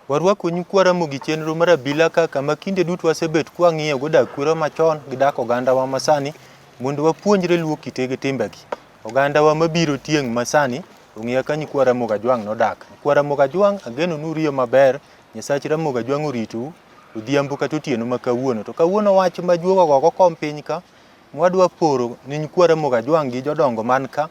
Warwako nyikwa Ramogi chenro mar abila ka kama kinde duto wasebet kwa ng'iyo go dak kwero machon gi dak oganda wa masani mondo wapuonjre luwo kitege timbegi. Oganda wa mabiro tieng' masani ong'iya ka nyikwa Ramogi Ajwang' nodak. Nyikwa Ramogi Ajwang' ageno nuriyo maber, Nyasach Ramogi Ajwang' oritou odhiambo kata otieno ma kawuono. To kawuono wach ma juogo gogo kom piny ka mwadwa poro ni nyikwa Ramogi Ajwang' gi jodongo man ka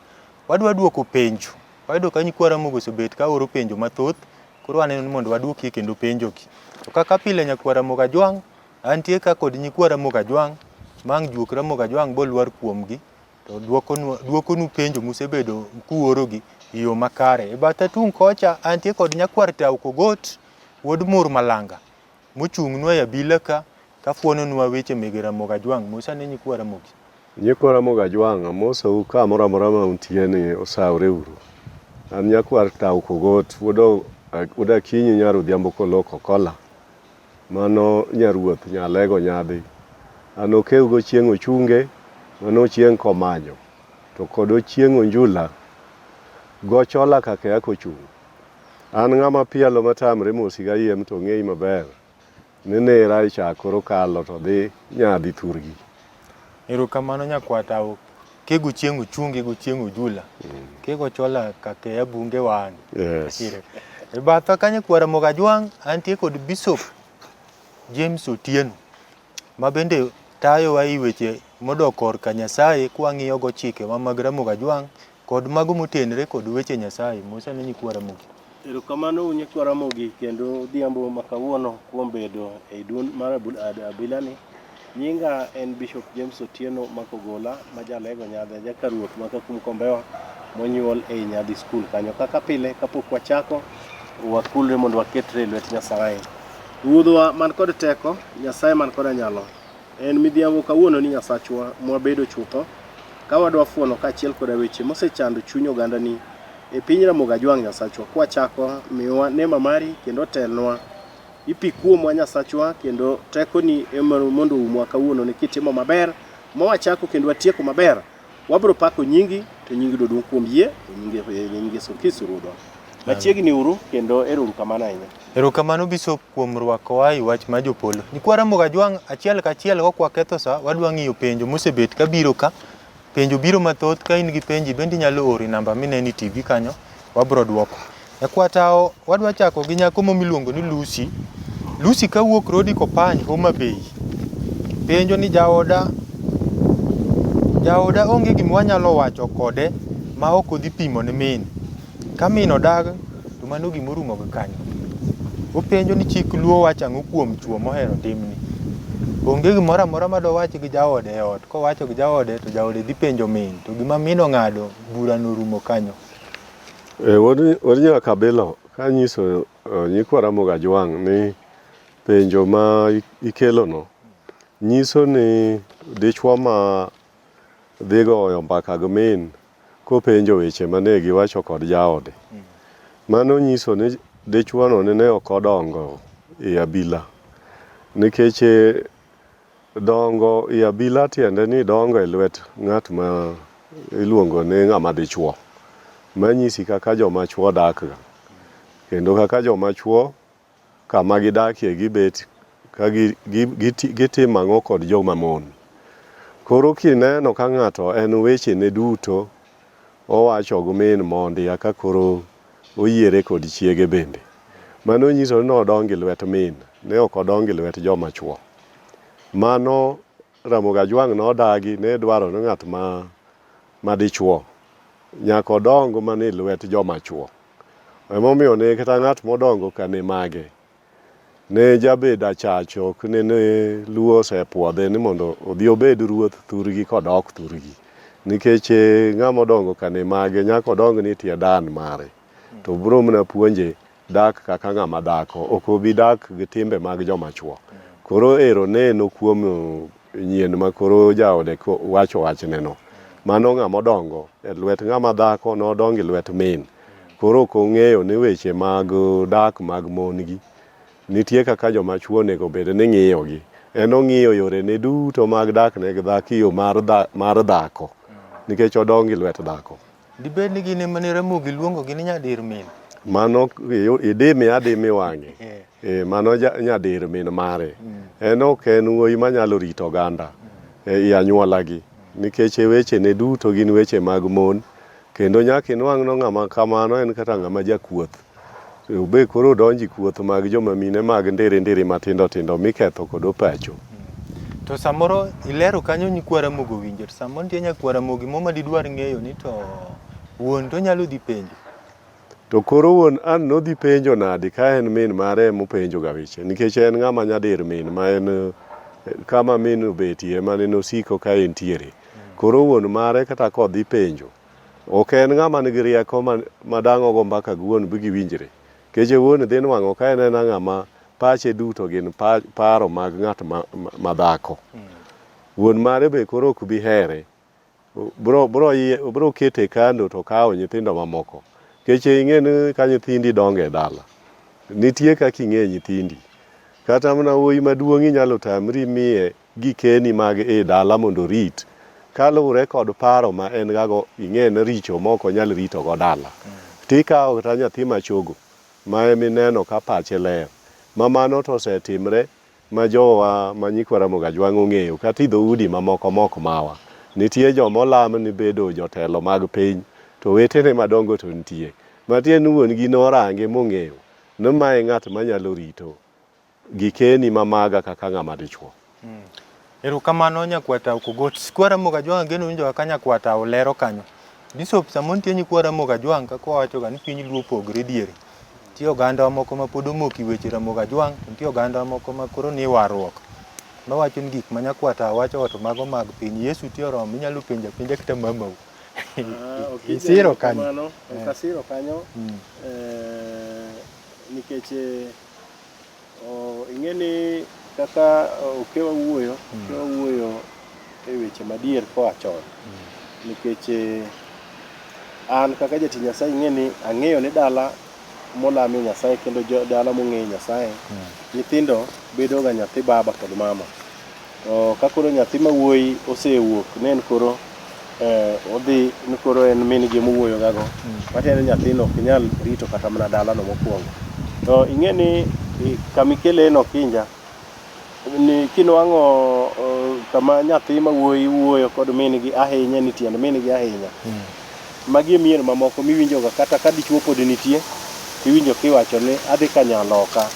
wadwa duoko penjo. Wayudo ka nyikwa Ramogi osebet ka oro penjo mathoth, koro aneno ni mondo waduokie kendo penjogi. To kaka pile nyakwa Ramogi Ajwang' antie ka kod nyikwa Ramogi Ajwang' mang' juok Ramogi Ajwang' bolwar kuomgi to duokonu penjo musebedo kuorogi e yo makare. E batha tung' kocha antie kod nyakwar Tao Kogot wuod Mur Malanga mochung'nwa e abila ka kafuononwa weche mege Ramogi Ajwang'. Mosane nyikwa Ramogi. Nyikwa Ramogi Ajwang' amosou kamoro amora ma untie ni osawre uru. An nyakwar Tao Kogot wuod Akinyi nyarudhiambo koloko kola. Mano nyaruoth nyalego nyadhi. An okewgo chieng' ochunge, mano chieng' komanyo. To kod ochieng' onjula gochola kaka yako chung'. An ng'ama pialo matamre mosi ga yiem to ng'ei maber. Nera ichakoro kalo to dhi nyadhi thurgi. Erokamano nyakwa Tao. Kego chieng' ochunge go chieng' ojula. Kego chola kaka ya bunge wan. Yes. E batha ka nyakwa Ramogi Ajwang' antie kod Bishop James Otieno ma bende tayowa i weche modok korka Nyasaye kwang'iyo go chike wa mag Ramogi Ajwang' kod mago motenre kod weche Nyasaye. Mosane nyikwa Ramogi. Erokamano nyikwa Ramogi kendo odhiambo ma kawuono kuom bedo e duond mar abila ni. Nyinga en Bishop James Otieno Makogola ma jalego nyadhi jaka ruoth ma Kakum Kombewa monyuol e Nyadhi School kanyo. Kaka pile kapok wachako wakulre mondo waketre lwet Nyasaye. Ruodhwa man kod teko, Nyasaye man kod nyalo. En midhiambo kawuono ni Nyasachwa mwabedo chutho ka wadwa fuono kaachiel kod weche mosechando chuny oganda ni e piny Ramogi Ajwang' Nyasachwa. Kwachako miwa nema mari kendo telnwa. Ipi kuomwa Nyasachwa kendo teko ni mondo umwa kawuono ni kitimo maber mwachako kendo watieko maber. Wabro pako nyingi to nyingi dodong' kuom yie nyingi Yesu Ruodhwa. Machiegni uru kendo erokamano ahinya. Erokamano Bishop kuom rwakowa i wach ma jopolo. Nyikwa Ramogi Ajwang' achiel kachiel go kwa ketho sa wadwa ng'iyo penjo mosebet ka biro ka. Penjo biro mathoth, ka in gi penji bende nyalo ori namba mineni TV kanyo wabro duoko. Nyakwa Tao wadwa chako gi nyako miluongo ni Lucy. Lucy kawuok Rodi Kopany Homa Bay. Penjo ni jaoda onge gima wanyalo wacho kode ma ok odhi pimo ne min. Ka min odag to mano gima orumo go kanyo. Openjo ni chik luo wacho ang'o kuom chuo mohero timni. Onge gimoro amora ma do wach gi jaode e ot. Kowacho gi jaode to jaode dhi penjo min. To gima min ong'ado bura norumo kanyo. Wod nyaka Bilo kanyiso nyikwa Ramogi Ajwang' ni penjo ma ikelo no nyiso ni dichwa ma dhi goyo mbaka gi min kopenjo weche mane giwacho kod jaode. Mano nyiso ni dichwa no ne ok odongo e abila. Nikech dongo e abila tiende ni dongo e lwet ng'at ma iluongo ni ng'ama dichwo. Manyisi kaka joma chwo dak ga. Kendo kaka joma chwo kama gidakie gibet ka gitimo ang'o kod joma mon. Koro kineno ka ng'ato en weche ne duto owacho gi min mondi aka koro oyiere kod chiege bende. Mano nyiso ni odongo e lwet min, ne ok odongo e lwet joma chwo. Mano Ramogi Ajwang' nodagi ne dwaro ni ng'at ma dichwo nyaka odong mana e lwet joma chwo. Emomiyo ne kata ng'at modongo ka ne mage ne jabedo achacho ok ne luo osepuodhe ni mondo odhi obed ruoth thurgi kod ok thurgi. Nikech ng'ama odongo ka ne mage nyaka odong ni tie dan mare. To bro mana puonje dak kaka ng'ama dhako, ok obi dak gi timbe mag joma chwo. Koro ero neno kuom nyien ma koro jaode wacho wachne no. Mano ng'ama odongo e lwet ng'ama dhako nodongo e lwet min. Koro ok ong'eyo ni weche mag dak mag mon gi nitie kaka joma chwo nego bed ni ng'iyogi. En ong'iyo yore ne duto mag dak ne gi dhako yo mar dhako. Nikech odongo e lwet dhako. Dibed ni gin ema ne Ramogi luongo gi ni nyadir min. mano idime adime wang'e. Mano nyadir min mare. En ok en wuoyi manyalo rito oganda i anyuolagi. Nikech weche ne duto gin weche mag mon. Kendo nyaka inwang' no ng'ama kamano en kata ng'ama jakuoth. Obe koro donji kuoth mag joma mine mag ndiri matindo tindo miketho kod pacho. To samoro ilero kanyo nyikwa Ramogi winjo, to samoro nitie nyakwa Ramogi moma didwar ng'eyo ni to wuon to nyalo dhi penjo. To koro wuon an nodhi penjo nadi ka en min mare mopenjo ga weche. Nikech en ng'ama nyadir min ma en kama min obetie mane nosiko ka entiere. Koro wuon mare kata kodhi penjo. Ok en ng'ama nigi rieko ma dang' ogo mbaka gi wuon bi giwinjre. Keche wuon dhi nwang'o ka en ng'ama pache duto gin paro mag ng'at ma dhako. Wuon mare be koro ok bi here. Bro kete kando to kawo nyithindo mamoko. Keche ing'e ni ka nyithindi dongo e dala. Nitie kaka ing'e nyithindi. Kata mana wuoyi maduong' inyalo tamri miye gikeni mag e dala mondo rit. Kaluwre kod paro ma en gago ing'e ne richo moko nyal rito go dala. Tikawo kata nyathi machogo ma emineno ka pache ler. Ma mano to osetimre ma jowa ma nyikwa Ramogi Ajwang' ong'eyo kata i dhoudi mamoko mok mawa. Nitie joma olam ni bedo jotelo mag piny to wetene madongo to nitie. Matieni wuon gi norange mong'eyo ni mae ng'at manyalo rito gikeni mamaga kaka ng'ama dichuo. Erokamano nyakwa Tao Kogot. Nyikwa Ramogi Ajwang' ageno winjo kaka nyakwa Tao lero kanyo. Bishop samoro nitie nyikwa Ramogi Ajwang' kaka wawachoga ni piny luo opogore diere. Nitie oganda moko ma pod omoki weche Ramogi Ajwang', nitie oganda moko ma koro ni warruok. Mawacho ni gik ma nyakwa Tao wacho to mago mag piny. Yesu tie oromo inyalo penja penja kata mamau. Isiro kanyo. Kasiro kanyo. Nikech ing'eni kaka okewa wuoyo e weche madier koa chon. Nikech an kaka jatich Nyasaye ing'eni ang'eyo ni dala molame Nyasaye kendo dala mong'eyo Nyasaye. Nyithindo bedo ga nyathi baba kod mama. Ka koro nyathi ma wuoyi osewuok nen koro odhi ni koro en min gi mowuoyo gago. Matiende nyathino ok nyal rito kata mana dalano mokwongo. To ing'eni kamikele no kinja ni kinwang'o kama nyathi ma wuoyi wuoyo kod min gi ahinya ni tiende min gi ahinya. Magi mier mamoko miwinjoga kata ka dichuo pod nitie tiwinjo kiwacho ni adhi ka nyaloka.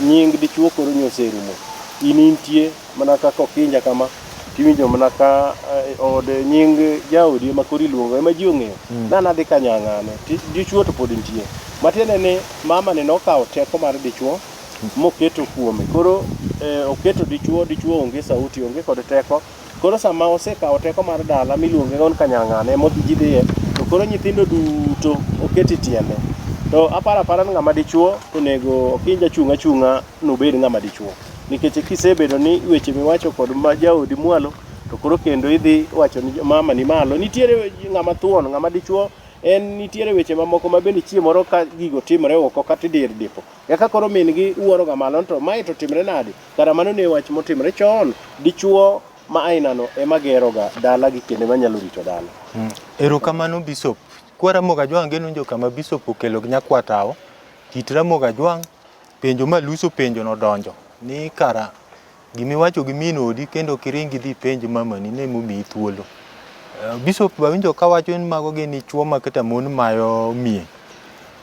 Nying dichuo koro nyoserumo. Intie mana kaka okinja kama tiwinjo mana ka od nying jaodi ma kori luongo ema ji ong'eyo. Nadhi ka nyang'ane. Dichuo to pod nitie. Matiende ni mama ne nokawo teko mar dichuo moketo kuome. Koro oketo dichuo onge sauti onge kod teko. Koro sama osekawo teko mar dala miluonge gon ka nyang'ane modhi ji dhiye. To koro nyithindo duto oketi tiende. To apara ni ng'ama dichuo onego okinja chung'a nobed ng'ama dichuo. Nikech kisebedo ni weche miwacho kod jaodi mwalo to koro kendo idhi wacho ni mama ni malo. Nitiere ng'ama thuon ng'ama dichuo en nitiere weche mamoko ma bende chieng' moro ka gigo timore oko kata dir dipo. Kaka koro min gi uoro ga malo to mae to timre nadi. Kara mano ne wach motimre chon. Dichuo ma ainano ema gero ga dala gi kendo manyalo rito dala. Erokamano Bishop. Nyikwa Ramogi Ajwang' ageno winjo kama Bishop okelo gi nyakwa Tao. Kit Ramogi Ajwang' penjo maluso penjo nodonjo. Ni kara gimiwacho gi min odi kendo kiringi dhi penj mamani ne momiyi thuolo. Bishop bawinjo kawacho ni mago gin dichuo ma kata mon mayo miye.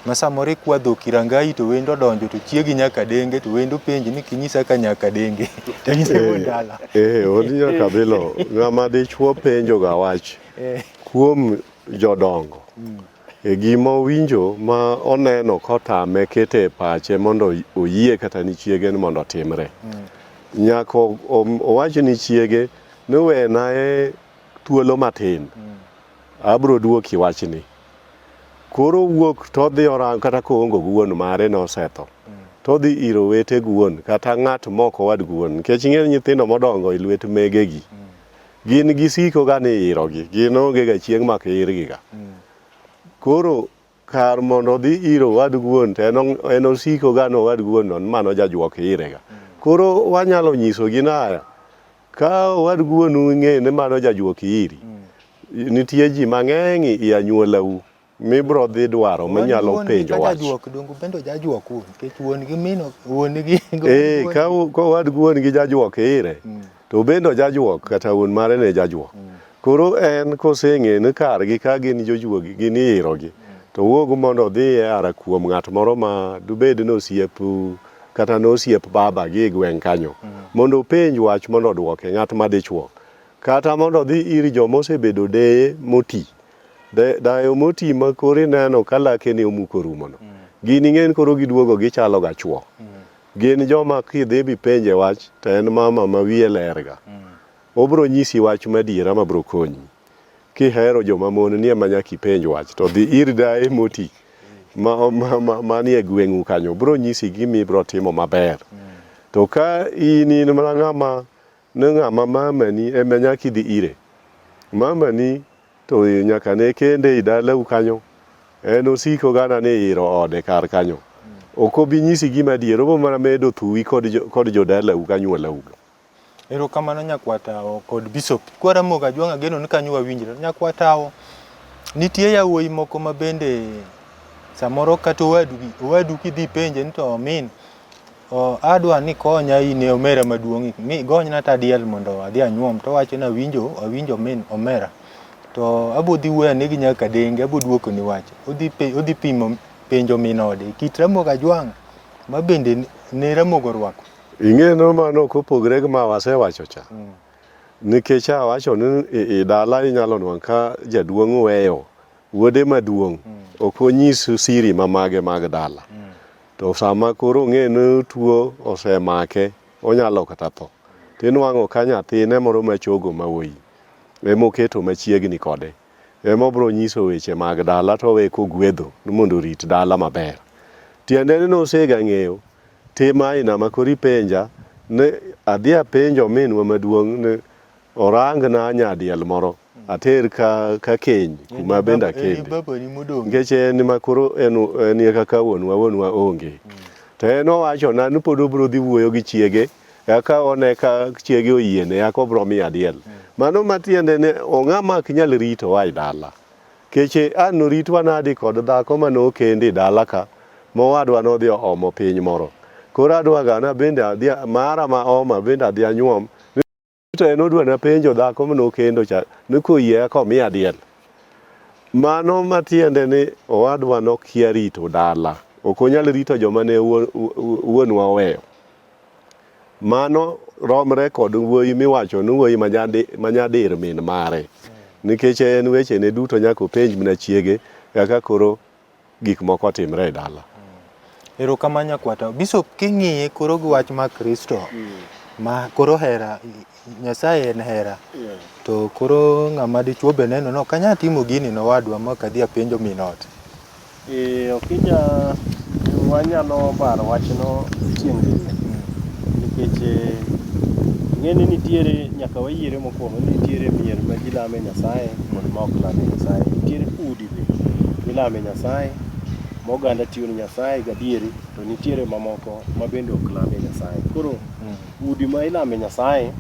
Ma samoro ikwadho kirangai to wendo donjo to chiegi nyaka denge to wendo penji ni kinyisa ka nyaka denge. To nyise dala. Odi nyaka bilo ng'ama dichuo penjo ga wach. Kuom jodongo. Gima owinjo ma oneno kotame kete pache mondo oyie kata ni chiege ni mondo timre. Nyaka owacho ni chiege ni wena thuolo matin. Abro duoki wachni. Koro wuok to dhi orang kata koongo guon mare no setho. To dhi iro wete guon kata ng'at moko wad guon. Nikech ing'e nyithindo modongo i lwet megegi. Gin gisiko ga ni irogi. Gin onge ga chieng' mak irgi ga. Koro kar mondo dhi iro wad guon to en osiko ga no wad guon no mano jajuok irega. Koro wanyalo nyiso gi naya ka wad guon ung'e ni mano jajuok iri. Nitie ji mang'eny i anyuolau mibro dhi dwaro manyalo penjo wach. Jajuok dongo bendo jajuok ku nikech wuon gi mino wuon gi ka wad wuon gi jajuok ire to bendo jajuok kata wuon mare ne jajuok. Koro en koseng'e ni kargi ka gin jojuogi gin irogi to wuogo mondo odhi ara kuom ng'at moro ma dubed no osiepu kata no osiep baba gi gweng' kanyo mondo penj wach mondo duoke ng'at ma dichuo kata mondo dhi ir joma osebedo deye moti dayo moti ma koro neno ka lake ne omuko rumono gini ng'en koro giduogo gichalo ga chuo gin joma kidhi bi penje wach to en mama ma wiye lerga obro nyisi wach madiera ma bro konyi kihero joma mon nie manyaki penj wach to dhi ir daye moti ma nie gweng'u kanyo bro nyisi gimi bro timo maber to ka in mana ng'ama mamani ema nyaki dhi ire mamani to nyaka ne kende idalau kanyo en osiko gana ne iro ode kar kanyo ok obi nyisi gima diero bo mana medo thuwi kod jodalau kanyuolau. Erokamano nyakwata kod Bishop kwara moga jwanga geno ni kanyo wawinjre nyakwata nitie yawuoyi moko ma bende samoro kata owadu kidhi penje ni to min adwa ni konya ine omera maduong' mi gonyna ta diel mondo adhi anyuom to wacho na awinjo min omera to abudhi wuoya negi nyaka denge abuduoko ni wach odhi pimo penjo min ode kit Ramogi Ajwang' ma bende ne Ramogi orwako. Ing'eno mano kopogre gi ma wasewacho cha nikech awacho ni i dala inyalo nwang' ka jaduong' weyo wuode maduong' ok onyis siri mamage mag dala to sama koro ng'eno tuo osemake onyalo kata tho tinwang'o ka nyathine moro machogo mawuoyi emoketo machiegni kode emobro nyiso weche mag dala to we kogwedho ni mondo orit dala maber tiende ni nosega ng'eyo tema aina makori penja ne adhi apenjo minwa maduong' ne orang na nyadiel moro ater ka keny kuma benda kende nikech en makoro en kaka wuonwa onge to en owacho na ni pod obro dhi wuoyo gi chiege eka one ka chiege oyiene eka obro miya diel mano matiende ne ong'ama ok nyal rito wa dala keche an noritwa nadi kod dhako manokende dala ka mowadwa nodhi omo piny moro koro adwa gana bende mara ma oma bende adhi anyuom to en odwa na penjo dhako manokendo cha ni koyie komiya diel mano matiende ni owadwa nokia rito dala ok onyal rito joma ne wuonwa oweyo mano romre kod wuoyi miwacho ni wuoyi manyadir min mare nikech en weche ne duto nyaka openj mna chiege kaka koro gik moko timre e dala. Erokamano nyakwata Bishop king'iye koro gi wach ma Kristo ma koro hera Nyasaye en hera to koro ng'ama dichuo be neno no kanya timo gini no wadwa ma kadhi apenjo min ot okija wanyalo paro wachno chieng' nikech ng'eni nitiere nyaka wayiere mokwongo nitiere mier ma ji lame Nyasaye kod ma ok lame Nyasaye nitiere udi be milame Nyasaye ma oganda tiyo ni Nyasaye gadieri to nitiere mamoko ma bende ok lame Nyasaye koro udi ma ilame Nyasaye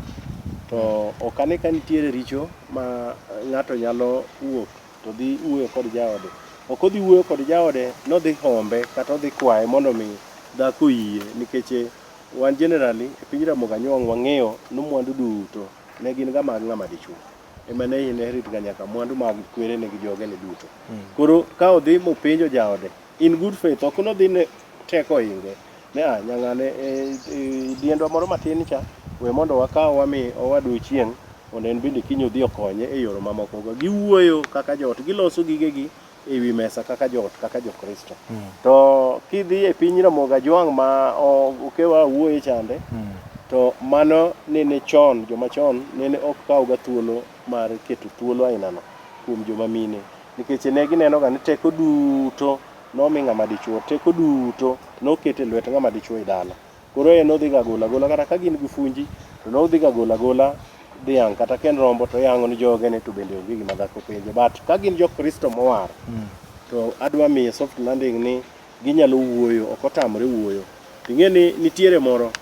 to ok ane ka nitiere richo ma ng'ato nyalo wuok to dhi wuoyo kod jaode ok odhi wuoyo kod jaode nodhi hombe kata odhi kwaye mondo mi dhako yie nikech wan generally e piny Ramogi Ajwang' wang'eyo ni mwandu duto ne gin ga mag ng'ama dichuo ema ne inherit ga nyaka mwandu mag kwerene gi jogene duto koro ka odhi mopenjo jaode in good faith ok nodhi ne teko inge ne nyang'ane diendwa moro matin cha we mondo wakaw wami owadu chieng' mondo en bende kiny odhi okonye e yore mamoko giwuoyo kaka joot giloso gigegi e wi mesa kaka joot kaka jokristo to kidhi e piny Ramogi Ajwang' ma okewa wuoye chande to mano nene chon joma chon nene ok kaw ga thuolo mar keto thuolo ainano kuom joma mine nikech ne gineno ga ni teko duto nomi ng'ama dichuo teko duto nokete lwet ng'ama dichuo e dala koro en odhi ga gola kata ka gin gi funji to nodhi ga gola dhiang' kata ken rombo to yang'o ni jogene to bende onge gima dhako penje but ka gin jokristo mowar to adwa miye soft landing ni ginyalo wuoyo ok otamre wuoyo ing'e ni nitiere moro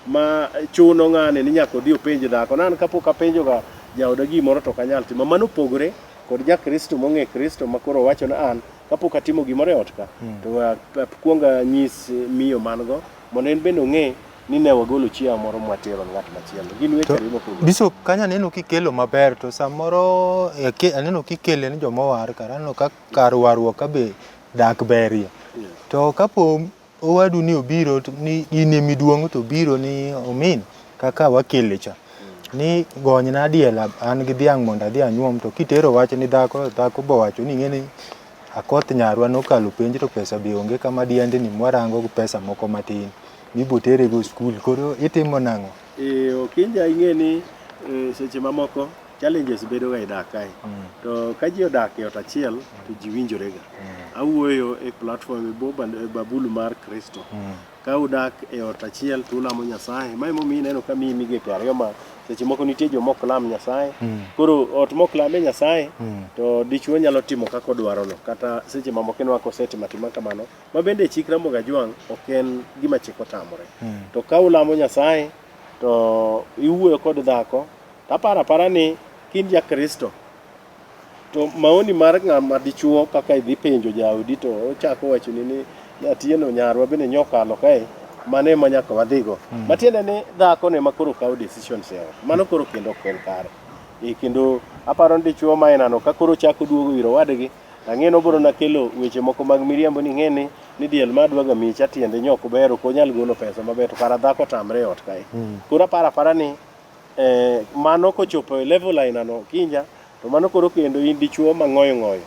ma chuno ng'ane ni nyaka odhi openj dhako nan kapok apenjo ga jaoda gimoro to kanyal timo mano pogore kod jakristo mong'e Kristo makoro wacho na an kapok atimo gimoro e ot ka to kuonga nyis miyo mango mondo en bende ong'e ni ne wagolo chiayo moro mwatero ng'at machielo. Gin weche ariyo mopogore. Bishop, kanya neno kikelo maber to samoro aneno kikele ni jomowar kara aneno ka kar warruok ka be dak berie. To kapo owadu ni obiro ni in emiduong' to biro ni omin kaka wakele cha ni gonyna diel an gi dhiang' mondo adhi anyuom, to kitero wach ni dhako bo wacho ni ng'eni akoth nyarwa nokalo penj to pesa be onge kama diende ni mwarango gi pesa moko matin mibo tere go skul, koro itimo nang'o? Okinja ing'e ni seche mamoko challenges bedo ga e dak kae. To ka ji odak e ot achiel to ji winjorega. Awuoyo e platform Babulu mar Kristo. Ka udak e ot achiel to ulamo Nyasaye, ma emomiyo ineno ka miyi migepe ariyo ma seche moko nitie joma ok lam Nyasaye. Koro ot mok lame Nyasaye to dichuo nyalo timo kaka odwarono, kata seche mamoko ineno ka osetimo atima kamano, ma bende chik Ramogi Ajwang' ok en gima chik otamore. To ka ulamo Nyasaye to iwuoyo kod dhako, taparo apara ni kin ja Kristo to maoni mar ng'ama dichuo kaka idhi penjo jaodi to ochako wachoni ni nyatieno nyarwa bende nyokalo kae, mano ema nyaka wadhigo. Matiende ni dhako ne makoro kawo decisions e ot. Mano koro kendo ok en kare. Kendo aparo ni dichuo ma enano ka koro chako duogo ir owadgi, ang'e ni obiro nakelo weche moko mag miriambo ni ng'eni ni diel madwaga micha tiende nyok ber, ok onyal golo pesa maber, to kara dhako tamre e ot kae. Koro apara ni mano kochopo e level ainano Kinja, to mano koro kendo in dichuo mang'oyo ng'oyo.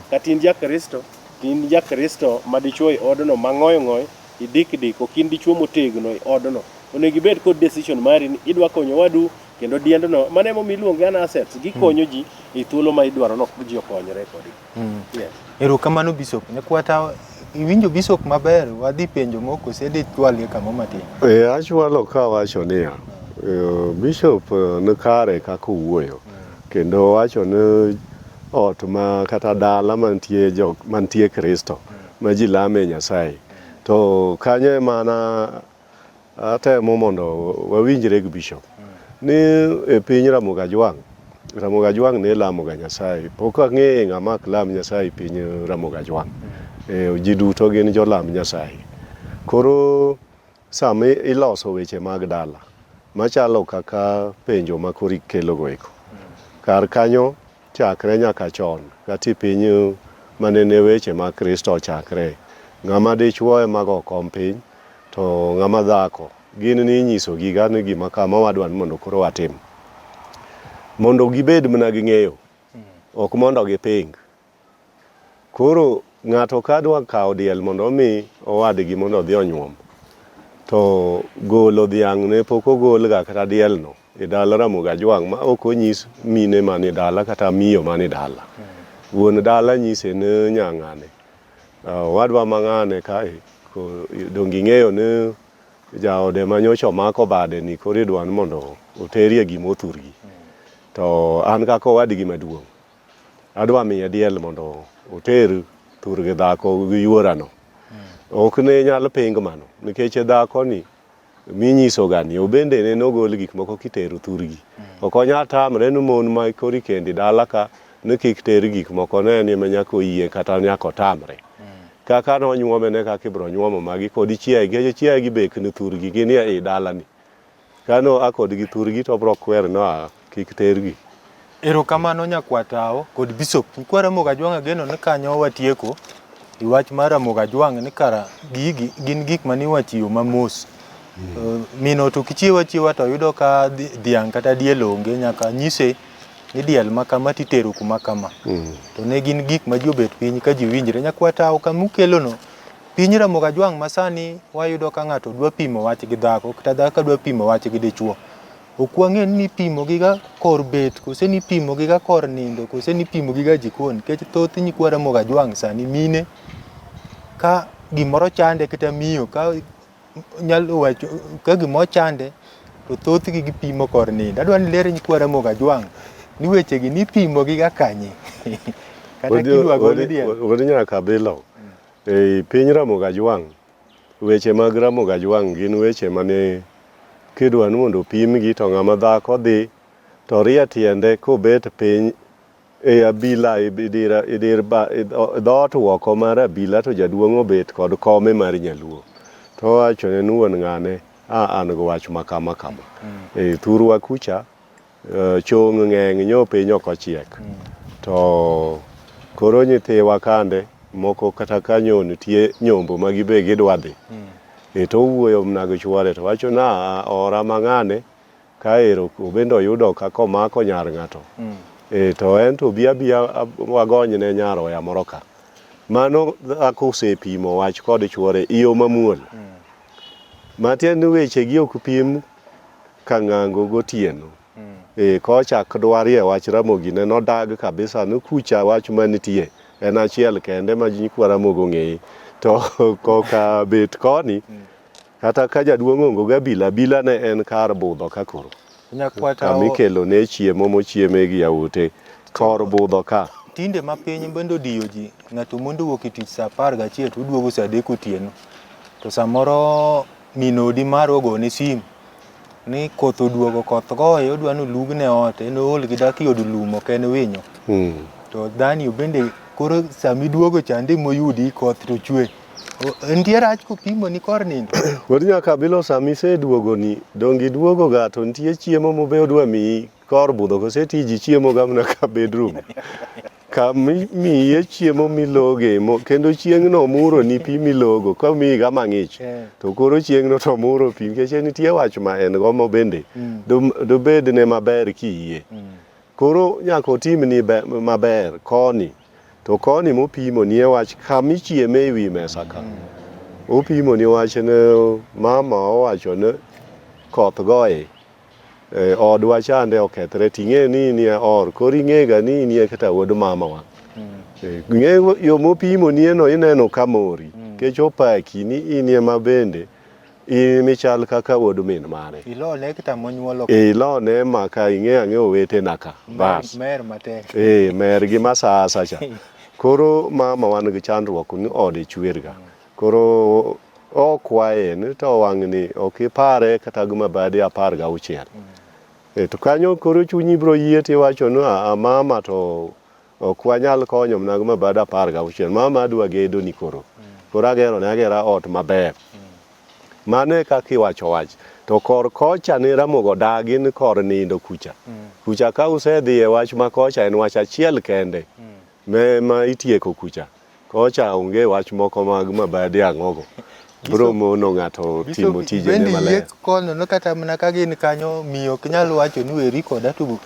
Kata in ja Kristo ma dichuo e odno mang'oyo ng'oyo, idik ok in dichuo motegno e odno. Onego ibed kod decision mari ni idwa konyo wadu kendo diendno, mano emomiyo iluonge an assets, gikonyo ji e thuolo ma idwaro no ji okonyre kodgi. Erokamano Bishop, nyakwata iwinjo Bishop maber, wadhi penjo moko osede chwalie kamo matin. Achwalo ka wacho niya, Bishop nikare kaka owuoyo, kendo wacho ni ot ma kata dala mantie Kristo ma ji lame Nyasaye, to kanyo mana atemo mondo wawinjre gi Bishop ni e piny Ramogi Ajwang' ne lamoga Nyasaye. Pok ang'e ng'ama ok lam Nyasaye e piny Ramogi Ajwang'. Ji duto gin jolam Nyasaye. Koro sama iloso weche mag dala machalo kaka penjo ma koro ikelogo eko, kar kanyo chakre nyaka chon kata piny manene weche mag Kristo chakre, ng'ama dichuo ema go kom piny to ng'ama dhako gin ni inyiso giga ni gima kama wadwa ni mondo koro watim, mondo gibed mana gi ng'eyo, ok mondo giping. Koro ng'ato ka dwa kawo diel mondo omi owadgi mondo odhi onyuom, to golo dhiang' ne pok ogol ga kata dielno e dala Ramogi Ajwang' ma ok onyis mine mani dala kata miyo mani dala. Wuon dala nyise ni nyang'ane, wadwa mang'ane kae, donge ing'eyo ni jaode manyocha omako bade ni koro idwa ni mondo oterie gima othurgi, to an kaka owadgi maduong' adwa miye diel mondo oter thurgi dhako gi yuorano. Ok ne nyalo ping mano nikech dhako ni minyiso gani obende ne nogol gik moko kitero thurgi. Ok onyal tamre ni mon ma koro kendi dala ka ni kik ter gik moko, ne ni nyaka oyie kata nyaka otamre. Kaka nonyuome ne kaka ibiro nyuomo magi kod chiaye, nikech chiaye gi bek ni thurgi gin e dalani. Kano akodgi thurgi to biro kwer no kik tergi. Erokamano nyakwatao kod Bishop. Kwa Ramogi Ajwang' ageno ni kanyo watieko iwach mar Ramogi Ajwang' ni kara gigi gin gik mani wachiwo mamos. Mino to kichiwa to yudo ka dhiang' kata diel onge, nyaka nyise ni diel makama titero kuma kama. To ne gin gik ma ji obet piny ka ji winjre. Nyakwatao kamukelono piny Ramogi Ajwang' masani wayudo ka ng'ato dwa pimo wach gi dhako kata dhako dwa pimo wach gi dichuo. Ok wang'e ni pimo giga kor bet, kose ni pimo giga kor nindo, kose ni pimo giga jikon. Nikech thoth nyikwa Ramogi Ajwang' sani mine ka gimoro chande kata miyo ka nyalo wacho ka gimoro chande to thoth gi gipimo kor nindo. Adwa ni lere nyikwa Ramogi Ajwang' ni weche gi ni pimo giga kanye. Kata kidwa golo diel. Wodi nyaka bilo. E piny Ramogi Ajwang' weche mag Ramogi Ajwang' gin weche mane kidwa ni mondo pimgi to ng'ama dhako dhi to rie tiende kobet piny e abila e dir ba dot oko mar abila to jaduong' obet kod kome mar nyaluo to wacho ne nuon ng'ane an go wach makama kama e thurwa kucha chong ng'eng nyo piny ok ochiek to koro nyithiwa kande moko kata kanyo nitie nyombo ma gibe gidwa dhi e to wuoyo mnago chwore to wacho na ora mang'ane ka ero obendo yudo kako mako nyar ng'ato e to en to bia wagony ne nyaroya moro ka mano akosepimo wach kod chwore iyo mamuol matiende weche gi ok pim ka ng'ango gotieno e kochak dwarie wach Ramogi ne nodag kabisa no kucha wach manitie en achiel kende ma nyikwa Ramogi ng'eyi to koka bet koni kata ka jaduong' ongo gabila bila ne en kar budho ka koro nyakwata mikelo ne chiemo mochieme gi yaote kor budho ka tinde ma piny bende odiyo ji ng'ato mondo wuok e tich saa 11 to uduogo saa 3 otieno to samoro minodi mar ogone simu ni koth oduogo koth goye odwa nolugne ot en ool gi dak yod lum ok en winyo to dhani bende koro sami duogo chande moyudi koth to chwe nitie rach kopimo ni kor nindo kod nyaka bilo sami seduogo ni dongi duogo ga to nitie chiemo mobe odwa miyi kor budho kosetiji chiemo gamna ka bedroom ka miye chiemo miloge kendo chieng'no muro ni pi milogo ka miyi ga mang'ich to koro chieng'no to muro pi nikech nitie wach ma en go mobende dobed ne maber kiyie koro nyaka otimni maber koni to koni mopimo nie wach kamichieme e wi mesa ka opimo ni wach ne mama owacho ne koth goye odwa chande okethre ting'e ni nie or koro ing'ega ni nie kata wuod mama wa ng'e yo mopimo nie no ineno ka mori kech opaki ni inie mabende michal kaka wuod min mare ilone kata monyuolo ilone maka ing'e owetena ka bas mer matek mer gi masasa cha koro mama wan gi chandruok ni ode chwerga koro okwaye ni to wang'ni ok ipare kata gima bade 16 to kanyo koro chunyi bro yie tiwacho no mama to ok wanyal konyo mna gima bade 16 mama adwa gedo ni koro agero ne agera ot maber mane kaka iwacho wach to kor kocha ni Ramogi dagi ni kor nindo kucha ka usedhi e wach ma kocha en wach achiel kende ma itieko kucha kocha onge wach moko mag mabade ang'ogo bro mono ng'ato timo tije ne maler bende kono no kata mana ka gin kanyo miyo ok nyal wacho ni weri koda to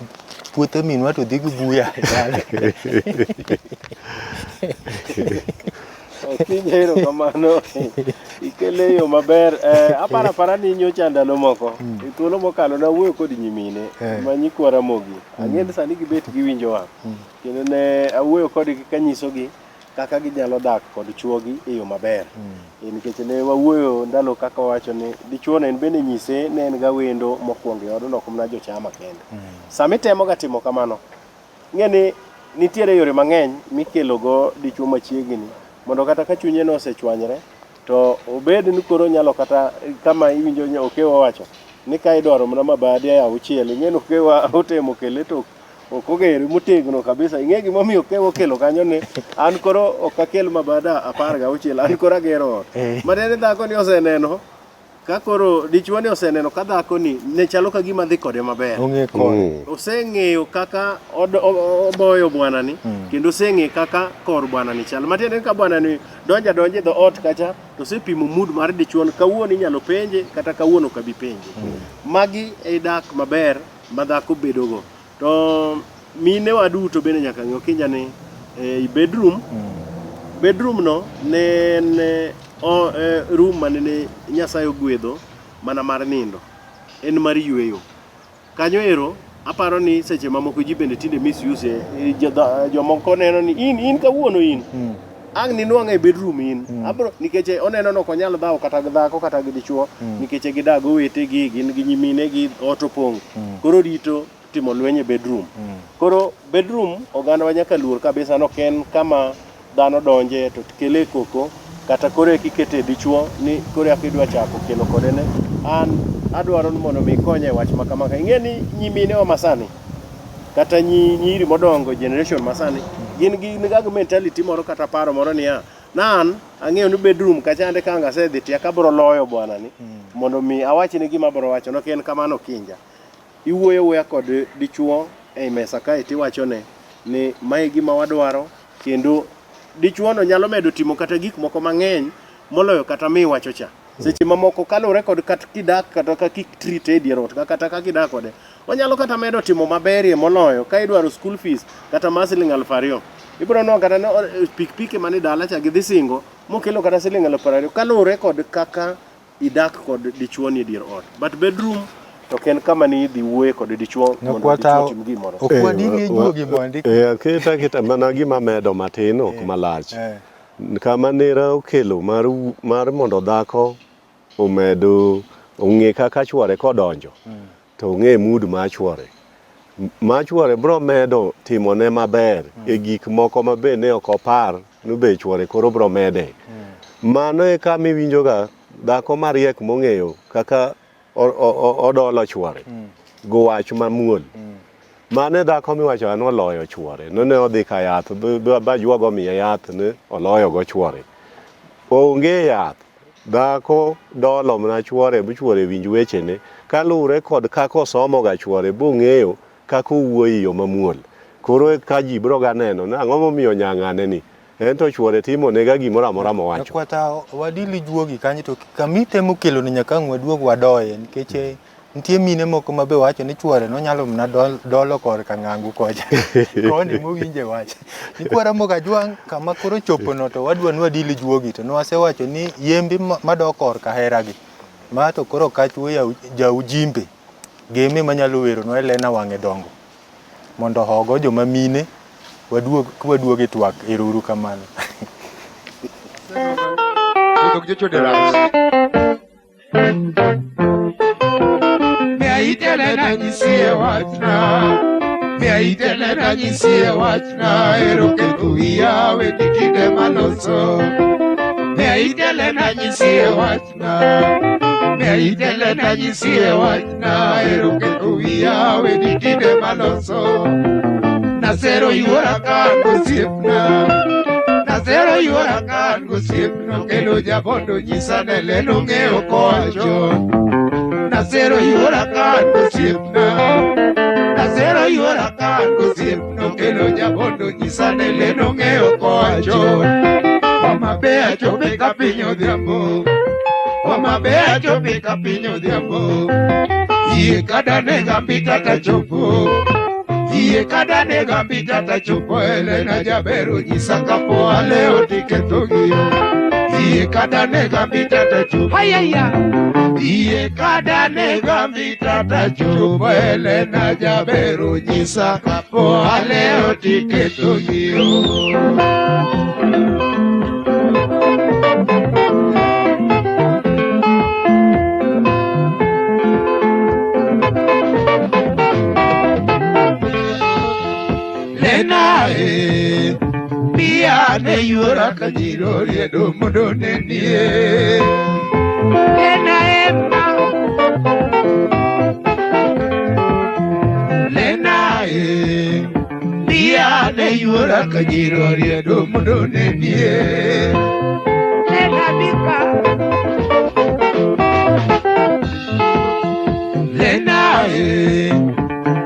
puothe minwa to dhi gi buya Kinjero kamano ikele yo maber apara ni nyocha ndalo moko thuolo mokalo na wuoyo kod nyimine ma nyikwa Ramogi ang'e sani gibet giwinjo wa kendo ne awuoyo kodgi kanyisogi kaka ginyalo dak kod chuogi e yo maber nikech ne wawuoyo ndalo kaka wacho ni dichuo ne en bende nyise ne en ga wendo mokwongo e odno ok mna jochama kende sami temo ga timo kamano ng'e ni nitiere yore mang'eny mikelo go dichuo machiegni mondo kata ka chunye no osechwanyre to obed ni koro nyalo kata kama iwinjo okewa wacho ni ka idwaro mana mabade 6 ing'eno okewa otemo kele to ok ogere motegno kabisa ing'e gima omiyo okewa okelo kanyo ni an koro ok akel mabada 16 an koro agero ot mane dhako ni oseneno ka koro dichuo ni oseneno ka dhako ni ne chalo ka gima dhi kode maber oseng'eyo kaka oboyo bwana ni kendo oseng'eyo kaka kor bwana ni chalo matiende ka bwana ni donje dho ot kacha to sepimo mood mar dichuo kawuono inyalo penje kata kawuono kabi penje magi e dak maber ma dhako bedogo to mine waduto bende nyaka ng'e kinja ni bedroom no ne room manene Nyasaye ogwedho mana mar nindo en mar yweyo kanyo ero aparo ni seche mamoko ji bende tinde misuse jomoko neno ni in kawuono ang' ni nwang'e e bedroom abro nikech oneno no ok onyal dhawo kata dhako kata dichuo nikech gidago wetegi gin gi nyimine gi otopong koro rito timo lwenye bedroom koro bedroom oganda wa nyaka luor kabisa no ken kama dhano donje to kele koko kata kore kikete dichuo ni kore akidwa chako kelo kodene an adwaro mondo mi konye wach makamaka ing'e ni nyimine wa masani kata nyiri modongo generation masani gin gi nigago mentality moro kata paro moro niya nan ang'eyo ni bedroom kachande kanga sedhi tiaka bro loyo bwana ni mondo mi awachi ni gima bro wacho no ken kamano kinja iwuoyo kod dichuo ei mesa kae tiwachone ni mae gima wadwaro kendo dichuo no nyalo medo timo kata gik moko mang'eny moloyo kata mi wacho cha seche mamoko kalore kod kata kidak kata ka kik treat e dier ot kata ka kidak kode onyalo kata medo timo maberie moloyo ka idwaro school fees kata siling 2,000 ibro no kata pikipiki mani dala cha gidhi singo mokelo kata siling 20,000 kalore kod kaka idak kod dichuo ni dier ot but bedroom to ken kama ni dhi wuoye kod dichuo mondo dichuo tim gimoro okwadini juogi mondi kita mana gima medo matin ok malach kama nera okelo mar mondo dhako omedo ong'e kaka chwore kodonjo to ong'e mood ma chwore bro medo timone maber e gik moko mabe ne ok opar nube chwore koro bro mede mano e kama iwinjoga dhako mariek mong'eyo kaka odolo chwore go wach mamuol mane dhako miwacho ni oloyo chwore ne odhi ka yath ba juogo miye yath ne oloyo go chwore onge yath dhako dolo mana chwore bu chwore winj wechene kalure kod kaka osomo ga chwore bong'eyo kaka owuoyo yo mamuol koro ka ji bro ga neno na ang'o momiyo nyang'ane ni en to chwore timo nega gimoro amora mowacho kwata wadili juogi kanyo to kamite mokelo ni nyaka ng'waduog wadoye nikech nitie mine moko mabe wacho ni chwore no nyalo mna dolo kor ka ng'angu koja koni mowinje wacho ni kwara moga jwang kama koro chopo no to wadwa nwadili juogi to wasewacho ni yembi madok kor ka heragi ma to koro kachuo ya jaujimbe geme manyalo wero no Elena Wang'e Dongo mondo hogo joma mine waduogi twak iruru kamano Elena nyisie wachna ero kendo wiya we kinde maloso Elena nyisie wachna ero kendo wiya we kinde maloso Nasero yuora kan gosiepna kelo jabondo nyisa ne leno ng'eyo kowacho Nasero yuora kan gosiepna kelo jabondo nyisa ne leno ng'eyo kowacho Wamabe achope ka piny odhiambo Yie kada nega mbita tachopo Elena jabero nyisa kapo aleo tiketo giyo Yie kada nega mbita tachopo Elena jabero nyisa kapo aleo tiketo giyo Pia ne yuora ka jiro riedo mondo nenie Lena Pia ne yuora ka jiro riedo mondo nenie Lena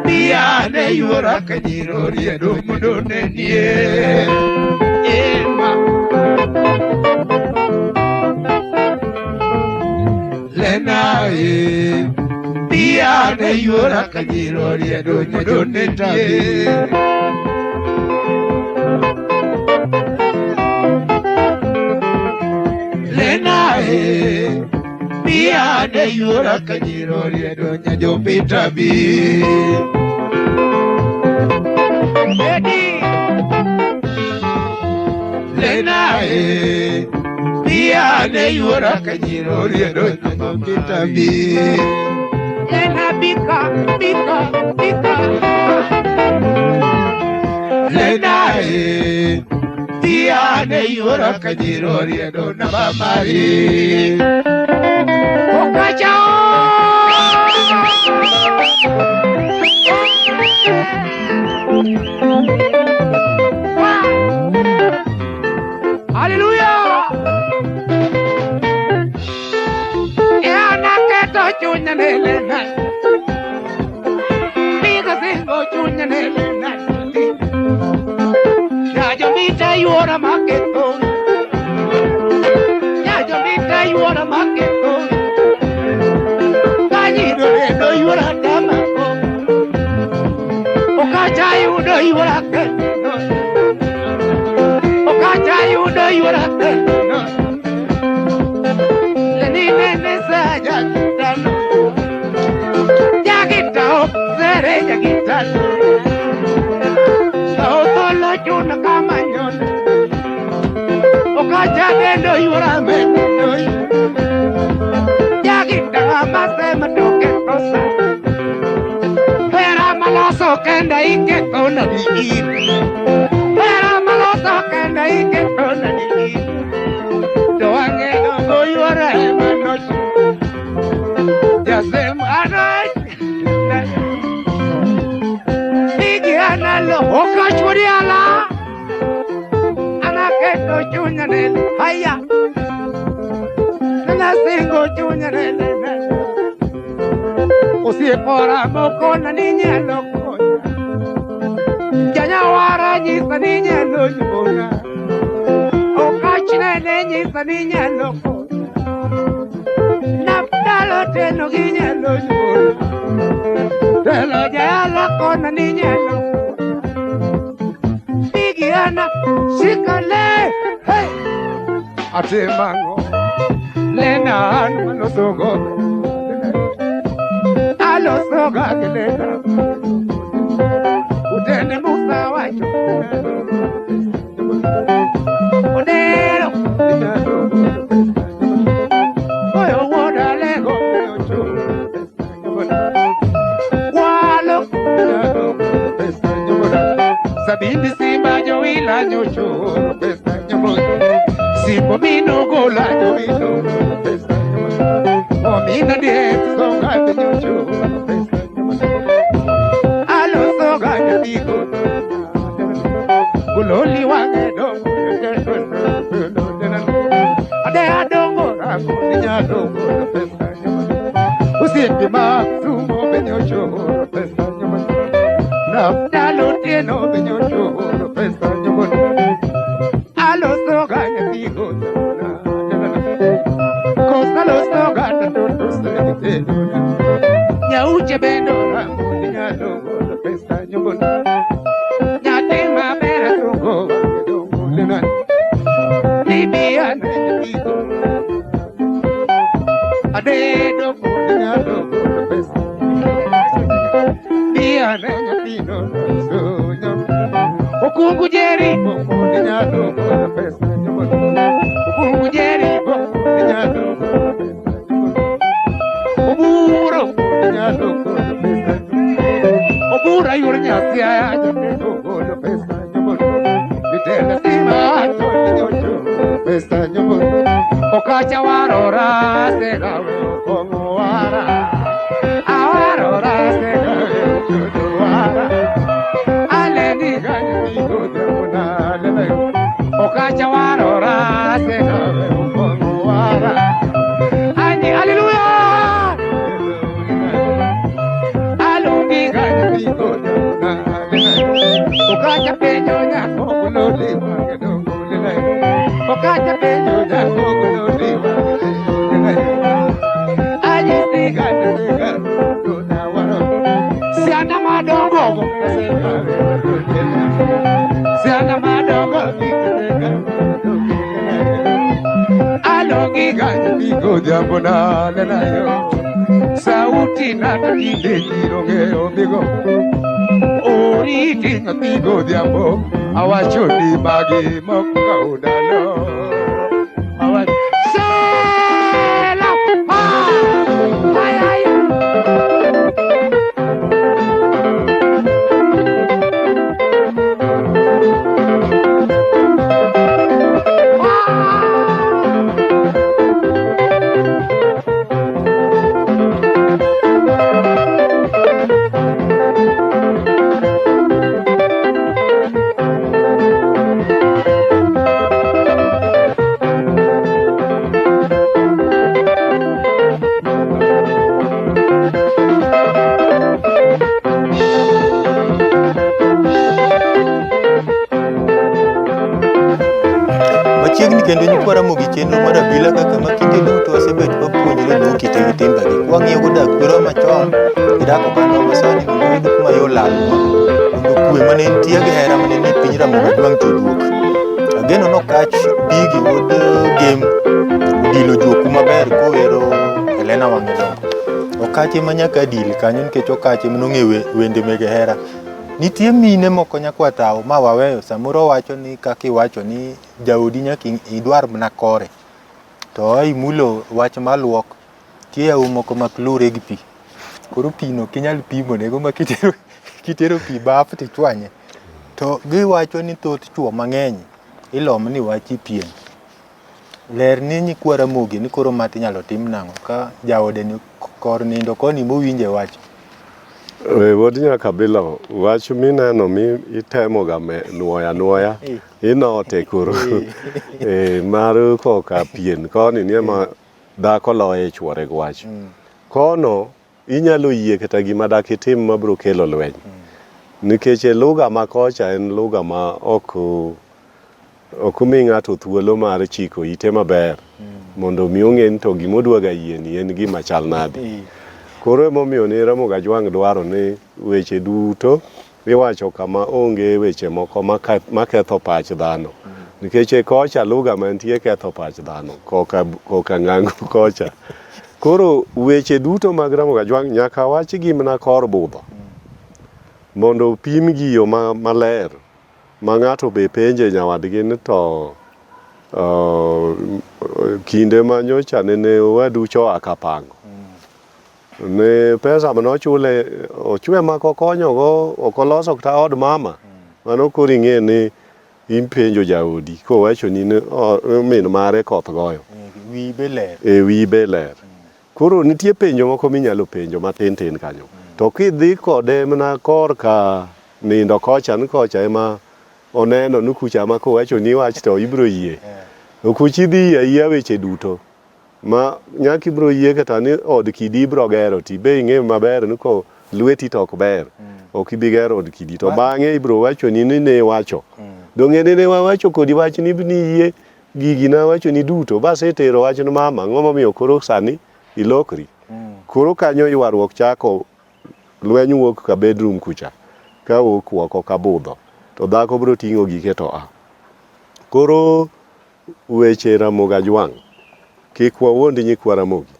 Pia ne yuora ka jiro riedo mondo nenie Lena Pia ne yuora ka jiro riedo mondo nenie Lena Pia ne yuora ka jiro riedo nyajo pita bi Lena Pia ne yuora ka jiro riedo nyajo pita bi Lena bika Lena Pia ne yuora ka jiro riedo na mamari Okachao chunya nele na Piga singo chunya nele na Ya yo mita yuora maketo Ya yo mita yuora maketo Kaji do yuora dama Okacha yudo yuora keto Okacha yudo yuora keto Lenine saja kitano Jagitao sere jagitano Sao solo chuna kamanyon Okacha dendo yuora mendo Jagitao mase maduke tosa Pera maloso kenda ike tona di Pera maloso kenda ike tona di Doange dongo yuora emanos Yasem anay Pigi analo okachuri ala Anaketo chunya nele haya Nana singo chunya nele Usie pora mokona niña lokonya Janya wara nyisa niña lokonya Okachina nyisa niña lokonya Napdalo teno giña lokonya Telo jaya lokona niña lokonya Pigiana shikale Hey Ate mango Lena anu losogo Alosoga geleka Udene musa wacho Odero Oyo woda lego Walo Sabindi simba jo ila nyocho Simbo mino gola jo ilo Omina die songa nyocho Alo soga nyocho Guloli wange dongo Ade adongo rango niña dongo Usipi maksumo benyocho pesta nyomo Napdalo tieno benyocho pesta nyomo Alo soga nyocho Costa lo soga totos Nyauche bendo rango niña dongo pesta nyomo Nyatema bera dongo dongo lenan Libiana nyocho Ade dongo niña dongo pesta Biana nyocho soño Okungu jeri dongo niña dongo pesta nyomo Okungu jeri dongo niña dongo pesta nyomo Oburo niña dongo pesta nyomo Obura yurnya siya dongo pesta nyomo Vitela sima nyocho pesta nyomo Okacha warora segawe okonguara Awarora segawe okonguara Aleni ganyi kodemuna leleyo Okacha warora segawe okonguara Ani hallelujah Alungi ganyi kodemuna leleyo Okacha penyo nyako kuloli wangedongo leleyo Okacha penyo nyako kuloli wangedongo leleyo Aji sigana sigana kuna waro Siana madongo Siana madongo Alongi ganyi niko jambo na lenayo Sauti nata kinde jironge omigo Ori tinga niko jambo Awachoni magi moka udalo Awachoni Sela Ay ay chenro mar abila kaka ma kinde duto wasebet wapuonjore luwo kite gi timbegi. Kwang'iyo go dak kwero machon gi dak oganda masani mondo oyud kuma yo lal mondo kwe mane nitie gi hera mane ni piny Ramogi Dwang' joduok. Ageno nokach Bigi wuod Game odilo juoku maber kowero Helena Wang'e Dongo. Okache ma nyaka dil kanyo nikech okache manong'e wende mege hera. Nitie mine moko nyakwa tao ma waweyo samoro wacho ni kaka iwacho ni jaodi nyaka idwar mana kore. To imulo wach maluok tie moko maklure gi pi. Koro pi no kinyal pimo nego ma kitero pi baf tichwanye. To giwacho ni thoth chuo mang'eny ilom ni wachi pien. Ler ni nyikwa Ramogi ni koro mati nyalo tim nang'o ka jaode ni kor nindo koni mowinje wach. Wuod nyaka bilo wach mineno mi itemo ga nuoya inote koro mar koka pien koni nie ma dhako loye chuore gi wach. Kono inyalo yie kata gima dak itim mabiro kelo lweny. Nikech lugha ma kocha en lugha ma ok omi ng'ato thuolo mar chiko ite maber mondo mi ong'e ni to gimodwaga yie ni en gima chal nade. Koro emomiyo ni Ramogi Dwang' dwaro ni weche duto iwacho kama onge weche moko maketho pach dhano. Nikech kocha lugha mantie ketho pach dhano koka ng'ango kocha. Koro weche duto mag Ramogi Dwang' nyaka wach gimna kor budho mondo pim gi yo maler ma ng'ato be penje nyawadgi ni to kinde manyocha ne wadu cho akapango. Ne pesa manochule ochwe mako konyogo okoloso kata od mama. Mano koro ing'e ni impenjo jaodi kowacho ni min mare koth goyo. Wi be ler. Koro nitie penjo moko minyalo penjo matin kanyo. To kidhi kode mana kor ka nindo kocha ni kocha ema oneno ni kucha ma kowacho ni wach to ibiro yie. Okuchi dhi yia weche duto. Ma nyaki bro yie kata ni od kidi bro gero ti be ing'e maber ni ko lweti to ok ber. Ok ibi gero od kidi to bang'e ibro wacho ni ne wacho. Dong'e ne wacho kodi wach ni yie gigi na wacho ni duto basetero wach ni mama ng'oma miyo koro sani ilokri. Koro kanyo ywaruok chako lweny wuok ka bedroom kucha ka wuok oko ka budho to dhako bro ting'o gike to Koro weche Ramogi Dwang' kik wawuond nyikwa Ramogi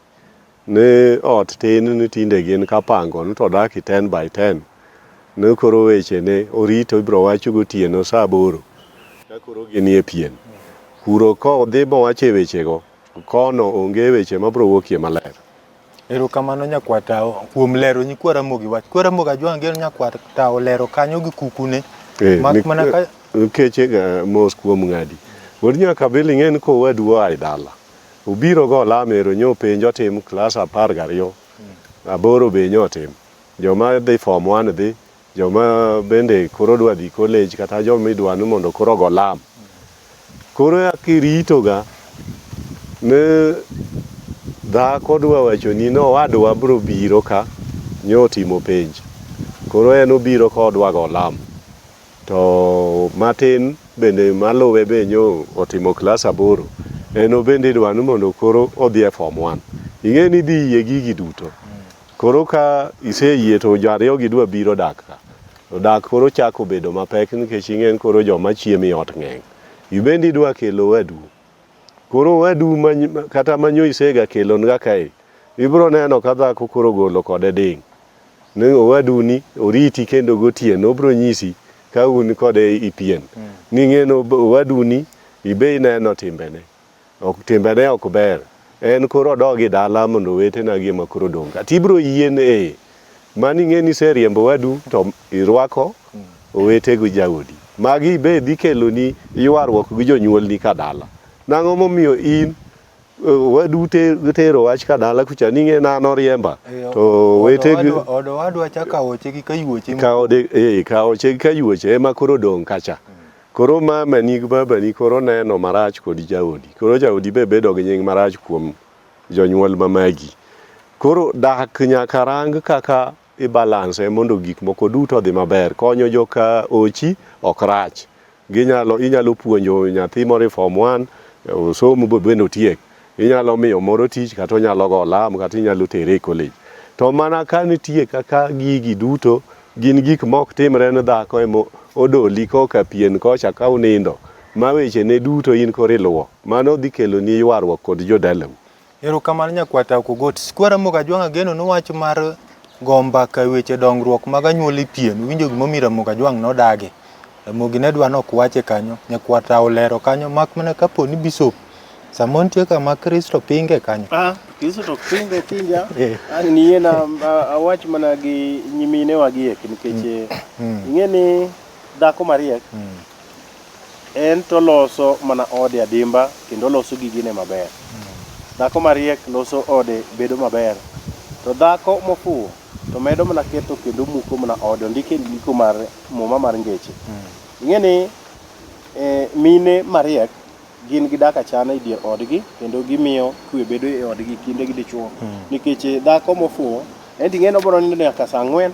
ne ot tin ni tinde gin kapango ni to daki 10 by 10 ne koro weche ne orito ibro wacho gotieno saa 8 ka koro ginie pien. Kuro ko dhi mowache wechego kono onge weche mabro wuokie maler. Erokamano nyakwa tao kuom lero nyikwa Ramogi wach. Kwa Ramogi Dwang' gero nyakwa tao lero kanyo gi kukune. Mak mana ka keche ga mos kuom ng'adi. Wuod nyaka bil ing'e ni ko wadu ai dala. Ubiro go lamero nyo penjo tim klas 12. Aboro be nyotim. Joma dhi form 1 dhi, joma bende koro dwa dhi college kata joma idwa ni mondo koro go lam. Koro akirito ga ne dhako dwa wacho ni no wadwa bro biro ka nyo timo penj. Koro en obiro kodwa go lam. To matin bende maluwe be nyo otimo klas 8. En bende dwa ni mondo koro odhi e form 1. Ing'e ni dhi yie gigi duto. Koro ka iseyie to jariyo gidwa biro dak ka. To dak koro chako bedo mapek nikech ing'e koro joma chiemi ot ng'eny. Ibendi dwa kelo wadu. Koro wadu kata manyo isega kelo nga kae. Ibro neno ka dhako koro golo kode ding'. Ne wadu ni oriti kendo gotieno bro nyisi ka un kode ipien. Ning'eno wadu ni ibe neno timbene. Ok timbene ok ber. En koro dogi dala mondo wetena gima koro dong'. Atibro yien mani ng'eni seriembo wadu to irwako owete go jaodi. Magi be dhi kelo ni ywaruok gi jonyuol ni ka dala. Nang'o momiyo in wadu tero wach ka dala kucha ning'e nano riemba. To wete odo wadwa chaka oche gi kayuoche. Ka oche gi kayuoche ema koro dong' kacha. Koro mama ni baba ni koro neno marach kod jaodi. Koro jaodi be bedo gi nying marach kuom jonyuol mamagi. Koro dak nyaka rang kaka ibalance mondo gik moko duto odhi maber. Konyo joka ochi ok rach. Inyalo puonjo nyathi moro form 1 osomo bende otiek, inyalo miyo moro tich kata onyalo go lam kata inyalo tere e college. To mana ka nitie kaka gigi duto gin gik mok timre ne dhako emo odoli koka pien kocha ka unindo ma weche ne duto in koro iluwo, mano dhi kelo ni ywaruok kod jodalau. Erokamano nyakwata Kogot. Sikwara Ramogi Ageno nowacho mar gomba ka weche dongruok mag anyuola pien. Winjo gimomiyo Ramogi Ajwang' nodage. Ramogi ne dwa nok wache kanyo, nyakwata olero kanyo mak mana kapo ni Bishop samon tie kama Kristo pinge kanyo. Kristo to pinge tinja. Ni yena awach mana gi nyimine wagie nikech ing'eni dhako mariek en to loso mana ode adimba kendo loso gigine maber. Dhako mariek loso ode bedo maber. To dhako mofuwo to medo mana keto kendo muko mana ode, ondike ndiko mar muma mar ngeche. Ing'eni mine mariek gin gidak achana e dier odgi kendo gimiyo kwe bedo e odgi kinde gi dichuo. Nikech dhako mofuwo en ting'eni obiro nindo nyaka saa 4,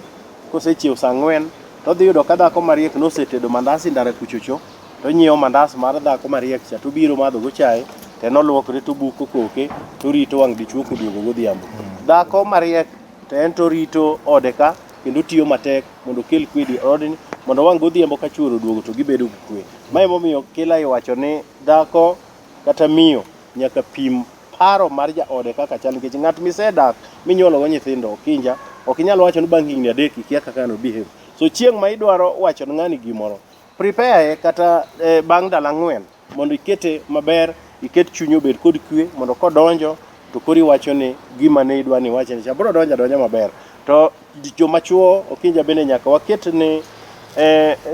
kosechiew saa 4 to dhi yudo ka dhako mariek nosetedo mandas ndara kuchocho, to nyiewo mandas mar dhako mariek cha to biro madho go chae, to noluokre to buko koke to rito wang' dichuo koduogo godhiambo. Dhako mariek to en to rito ode ka kendo tiyo matek mondo kel kwe di odni, mondo wang' godhiambo ka chuoro duogo to gibedo gi kwe. Ma emomiyo kila iwacho ni dhako kata miyo nyaka pim paro mar jaode kaka chal, nikech ng'at misedak minyuolo go nyithindo okinja ok inyal wacho ni bang' higni 3 ikia kaka no behave. So chieng' ma idwaro wacho ni ng'ani gimoro, prepare kata bang' ndalo 4 mondo ikete maber, iket chunyi obed kod kwe mondo kodonjo to koro iwacho ni gima ne idwa ni wache ni biro donjo maber. To joma chuo okinja bende nyaka waket ni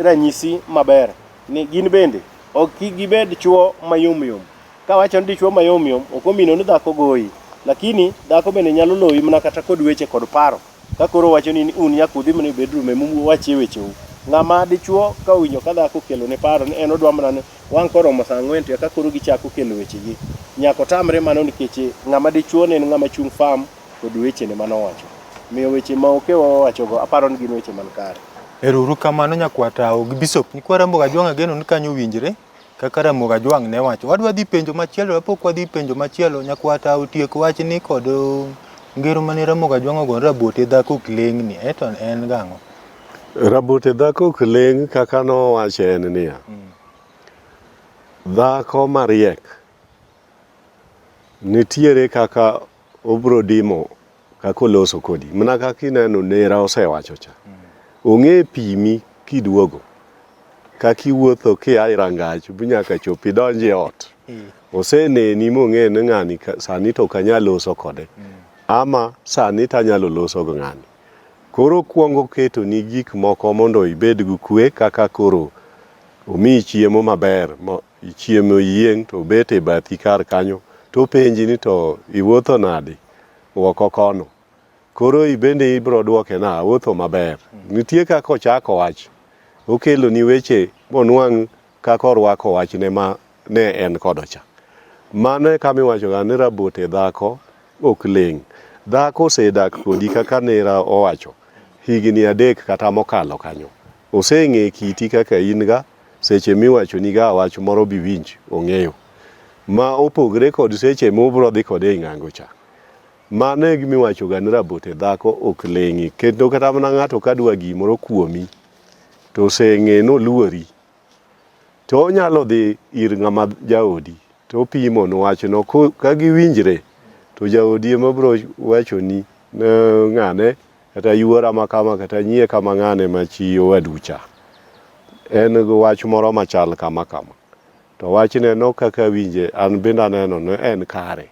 ranyisi maber ni gin bende ok gibed chuo mayomyom. Ka wacho ni dichuo mayomyom ok omino ni dhako goyi, lakini dhako bende nyalo loyi mana kata kod weche kod paro. Ka koro wacho ni un nyaka udhi mana e bedroom emu wachie wecheu. Ng'ama dichuo ka owinjo ka dhako kelo ne paro ni en odwa mana ni wang' koromo saa 4 to ka koro gichako kelo wechegi, nyaka otamre mano nikech ng'ama dichuo ne en ng'ama chung' farm kod weche ne manowacho. Miyo weche ma okewa wachogo aparo ni gin weche man kare. Erokamano nyakwata og Bishop. Nyikwa Ramogi Ajwang' Ageno ni kanyo winjre kaka Ramogi Ajwang' ne wacho. Wadwa dhi penjo machielo, kapok wadhi penjo machielo, nyakwata otiek wachni kod ngero mane Ramogi Ajwang' ogo rabote dhako ok leng'ni, eto en gang'o? Rabote dhako ok leng' kaka nowacho en niya, dhako mariek nitiere kaka obro dimo kaka oloso kodi, mana kaka ineno nera osewacho cha. Ong'e pimi kiduogo, kaka iwuotho kia e rangach nyaka chop idonj e ot. Oseneni mong'e ni ng'ani sani to kanyal loso kode, ama sani tanyalo loso go ng'ani. Koro kuongo keto ni gik moko mondo ibed gi kwe, kaka koro omiyi chiemo maber, chiemo yieng' to bet e bathi kar kanyo, to penji ni to iwuotho nade oko kono. Koro ibende ibro duoke na awuotho maber. Nitie kaka ochako wach, okelo ni weche monwang' kaka orwako wachne ma ne en kodocha. Mano e kama iwacho ga ni rabote dhako ok leng'. Dhako osedak kodi kaka nera owacho higni 3 kata mokalo kanyo. Oseng'e kiti kaka in ga, seche miwacho ni ga wach moro biwinj ong'eyo. Ma opogre kod seche mobro dhi kode ng'ango cha. Mano e gima iwacho ga ni rabote dhako ok leng'i. Kendo kata mana ng'ato kadwa gimoro kuomi to oseng'e noluori, to onyalo dhi ir ng'ama jaodi to pimo no wachno ka giwinjre, to jaodi ema bro wacho ni ng'ane kata yuora makama kata nyie kama ng'ane machi owaducha en go wach moro machal kama kama, to wachne no kaka winje an bende aneno no en kare.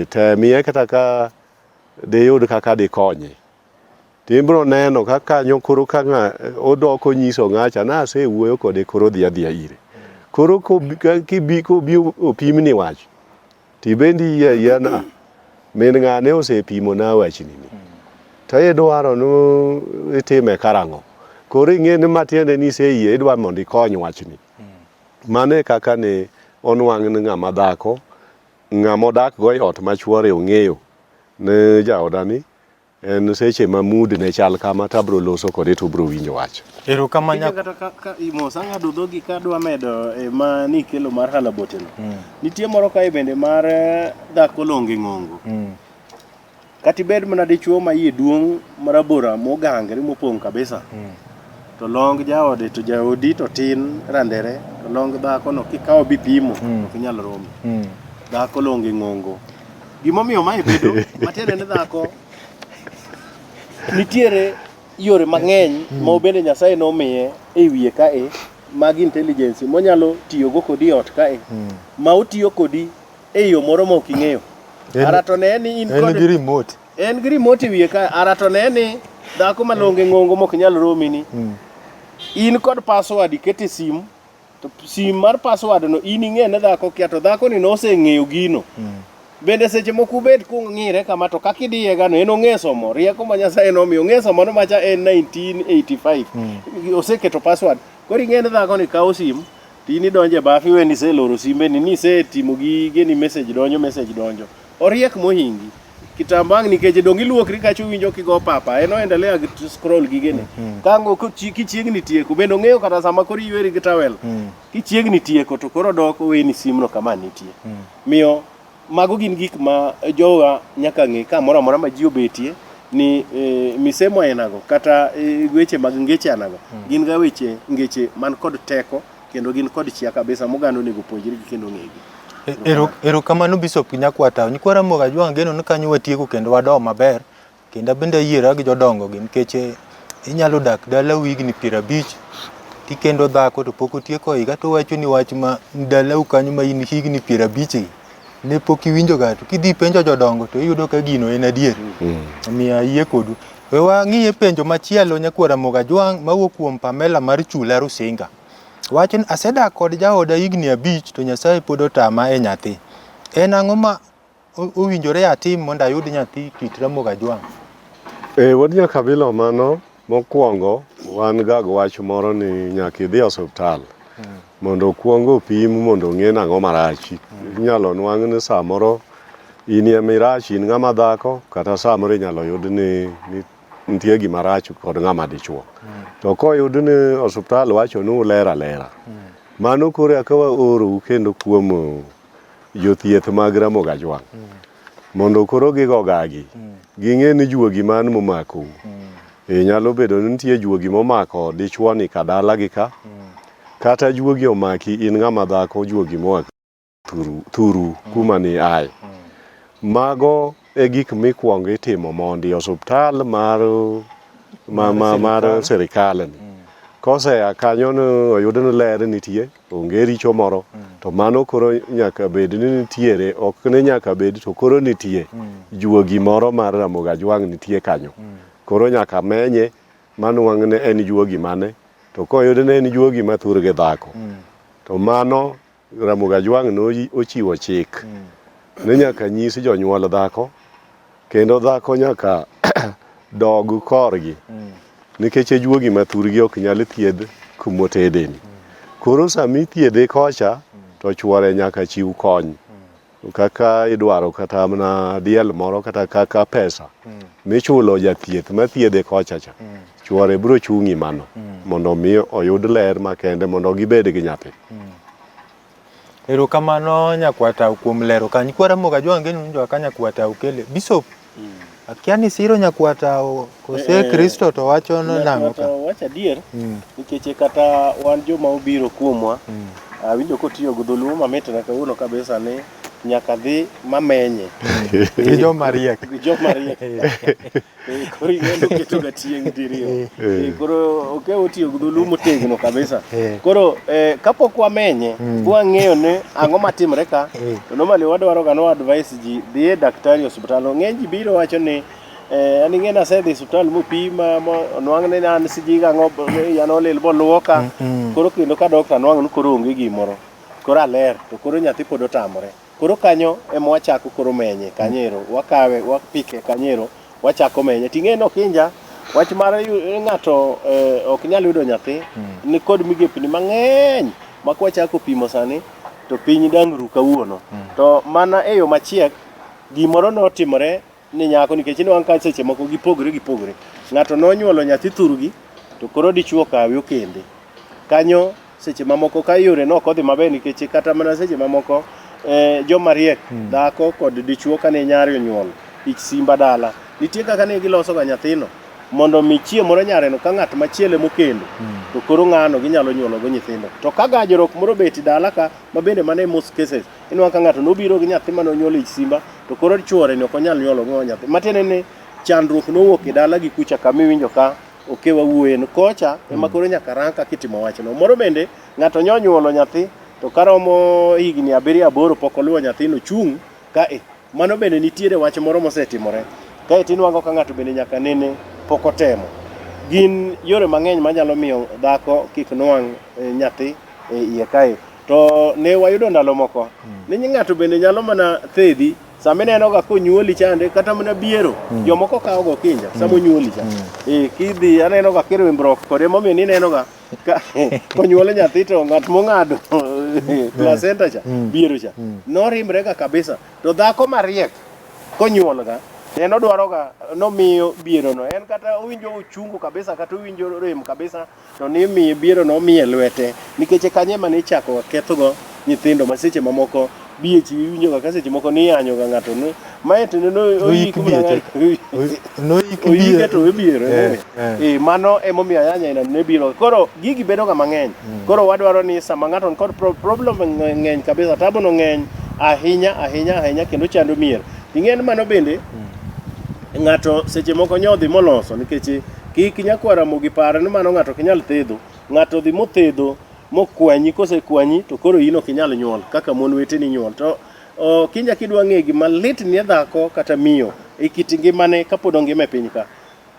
Temiye kata ka deyud kaka dikonye, timbro neno kaka nyokoro ka odoko nyiso ng'acha na asewuoyo kode koro dhi adhiya ire. Koro kibiko opimni wach tibendi yana min ng'ane osepimo na wachni ni, to idwaro no itime karang'o. Koro ing'e ni matiende ni iseyie idwa mondo ikony wachni. Mane kaka ne onwang' ni ng'ama dhako, ng'ama odak go e ot machuore ong'eyo ne jaodani en seche ma mood ne chal kama tabro loso kode to bro winjo wach. Erokamano kata ka imosa ng'ado dhogi ka dwa medo ma ni kelo mar halabote no. Nitie moro kae bende mar dhako longe ng'ongo. Kati bed mana dichuo ma yie duong' marabora mogangre mopong' kabisa. To long jaode to jaodi to tin randere to long dhako no kikawo bipimo ok inyal romo. Dhako longe ng'ongo. Gimomiyo mae bedo matiende ni dhako nitiere yore mang'eny ma bende Nyasaye nomiye e wiye kae mag intelligence monyalo tiyogo kodi ot kae ma otiyo kodi e yo moro ma ok ing'eyo. Arato ne ni in en gi remote. En gi remote e wiye kae. Arato ne ni dhako malonge ng'ongo ma ok nyal romi ni in kod password ikete sim to sim mar password no in ing'e ne dhako kia to dhako ni noseng'eyo gino. Bende seche moko bet kung'ire kama to kaka idiye gano en ong'e somo rieko ma Nyasaye nomiyo ong'e somo no macha en 1985 oseketo password. Koro ing'e ni dhako ni kawo sim tin idonje bafi weni iseloro simbe ni isetimo gige ni message donjo oriek mohingi kitambang' nikech dong iluokri kacho winjo kigo papa en oendelea scroll gigene kango kichiegni tieko bende ong'eyo kata sama koro iyweri gi tawel kichiegni tieko to koro dok weni simno kama nitie. Miyo mago gin gik ma jowa nyaka ng'e ka moro amora ma ji obetie ni misemo enago kata weche mag ngeche anago gin ga weche ngeche man kod teko kendo gin kod chia kabisa mogano nego puonjri kendo ng'egi. Erokamano Bishop Nyakwata. Nyikwara Moga Jwang' geno ni kanyo watieko kendo wado maber kendo bende yiera gi jodongo gi nikech inyalo dak dala wigni 50 tikendo dhako to pok otieko higa to wacho ni wach ma dalau kanyo ma in higni 50 ne pok iwinjo ga to kidhi penjo jodongo to iyudo ka gino en adier. Omiyo ayie kodu. We wang'iye penjo machielo Nyakwara Moga Jwang' mawuok kuom Pamela mar Chula Rusinga. Wachin asedak kod jaoda higni 5 to Nyasaye pod otama e nyathi. En ang'o ma owinjore atim mondo ayud nyathi kit Ramoga Jwang'? Wad nyaka bilo mano mokwongo wan ga wach moro ni nyaka idhi osiptal mondo kwongo opim mondo ng'e nang'o marach. Inyalo nwang' ni samoro in mirach in ng'ama dhako kata samoro inyalo yud ni nitie gima rach kod ng'ama dichuo. To koyud ni osiptal wacho ni ulera lera. Mano koro aka waoro kendo kuom jothieth mag Ramoga Jwang'. Mondo koro gigo gagi. Ging'e ni juogi man momako. Nyalo bedo ni nitie juogi momako dichuo ni kadala gi ka. Kata juogi omaki in ng'ama dhako juogi moa thuru kuma ni ai. Mago e gik mikwongo itimo mondo osiptal mar serikal ni. Kose kanyo no oyud ni ler nitie onge richo moro to mano koro nyaka bed ni nitiere ok ne nyaka bed to koro nitie juogi moro mar Ramoga Jwang' nitie kanyo. Koro nyaka menye manuang' ne en juogi mane to koyud ni en juogi mathur gi dhako to mano Ramoga Jwang' no ochiwo chik ne nyaka nyisi jonyuol dhako kendo dhako nyaka dog korgi nikech juogi mathurgi ok nyal thiedh kumotedeni. Koro sami thiedhe kocha to chuore nyaka chiw kony kaka idwaro kata mana diel moro kata kaka pesa michulo jathieth mathiedhe kocha cha chuore biro chung'i mano mondo mi oyud ler makende mondo gibed gi nyathi. Erokamano Nyakwata kuom lero ka Nyikwara Moga Jwang' geno njo ka Nyakwata ukele Bishop akiani siro Nyakwata kose Kristo to wacho no nang'o ka wacha adier nikech kata wan joma obiro kuomwa winjo kotiyo gi dholuo mamit na kawuono kabisa ni nyaka dhi mamenye gi joma riek koro ing'endo keto ga tieng' diriyo koro ok otiyo gi dholuo motegno kabisa. Koro kapok wamenye wang'eyo ni ang'o matimre ka to normally wadwaro ga no advice ji dhi e daktari osiptal. Ng'eny ji biro wacho ni an ing'e asedhi osiptal mopima nwang' ni an sijiga ang'o yan olil boluoka koro kendo ka dokta nwang' ni koro onge gimoro koro aler to koro nyathi pod otamore. Koro kanyo ema wachako koro menye kanyero wakawe wapike kanyero wachako menye ting'eno kinja wach mar ng'ato ok nyal yudo nyathi ni kod migepni mang'eny mak wachako pimo sani to piny dang' ru kawuono to mana e yo machiek gimoro notimore ni nyako nikech inwang' ka seche moko gipogre. Ng'ato nonyuolo nyathi thurgi to koro dichuo kawe okende. Kanyo seche mamoko ka yore nok odhi maber nikech kata mana seche mamoko joma riek dhako kod dichuo kane nyare onyuol ich simba dala, nitie kaka ne giloso ga nyathino mondo mi chieng' moro nyareno ka ng'at machielo mokendo to koro ng'ano ginyalo nyuolo go nyithindo. To ka gajruok moro beti dala ka mabende mane most cases inwang' ka ng'ato nobiro gi nyathi mane onyuolo ich simba to koro chuore ni ok onyal nyuolo go nyathi. Matiende ni chandruok nowuok e dala gi kucha kama iwinjo ka okewa wuoyen kocha ema koro nyaka rang kaka itimo wachno. Moro bende ng'ato nyonyuolo nyathi to karomo higni 7-8 pok oluwo nyathino chung' ka mano bende nitiere wach moro mosetimore kae tinwang'o ka ng'ato bende nyaka nene pok otemo. Gin yore mang'eny manyalo miyo dhako kik nwang' nyathi e iye kae. To ne wayudo ndalo moko ni ng'ato bende nyalo mana thedhi sama ineno ga konyuoli chande kata mana biero jomoko kawo go kinja sama onyuoli cha kidhi aneno ga kirwimbrok kode momiyo nineno ga konyuolo nyathi to ng'at mong'ado placenta cha biero cha norimre ga kabisa. To dhako mariek konyuol ga en odwaro ga nomiyo biero no en kata owinjo ochungu kabisa kata owinjo rem kabisa to ni miyo biero no miye lwete nikech kanye mane ichako ketho go nyithindo ma seche mamoko biechi winjo ga seche moko ni yanyo ga ng'ato no maete no oyik oyik to biero mano emomiyo yanya ina ne biro. Koro gigi bedo ga mang'eny. Koro wadwaro ni sama ng'ato kod problem ng'eny kabisa tabo no ng'eny ahinya kendo chando mier. Ing'en mano bende ng'ato seche moko nyodhi moloso nikech kik nyakwara mogi pare ni mano ng'ato kinyal thedho. Ng'ato dhi mothedho mokwanyi kosekwanyi to koro in ok inyal nyuol kaka mon weteni nyuol. To kinja kidwa ng'e gima lit ni dhako kata miyo e kit ngimane kapod ongima e piny ka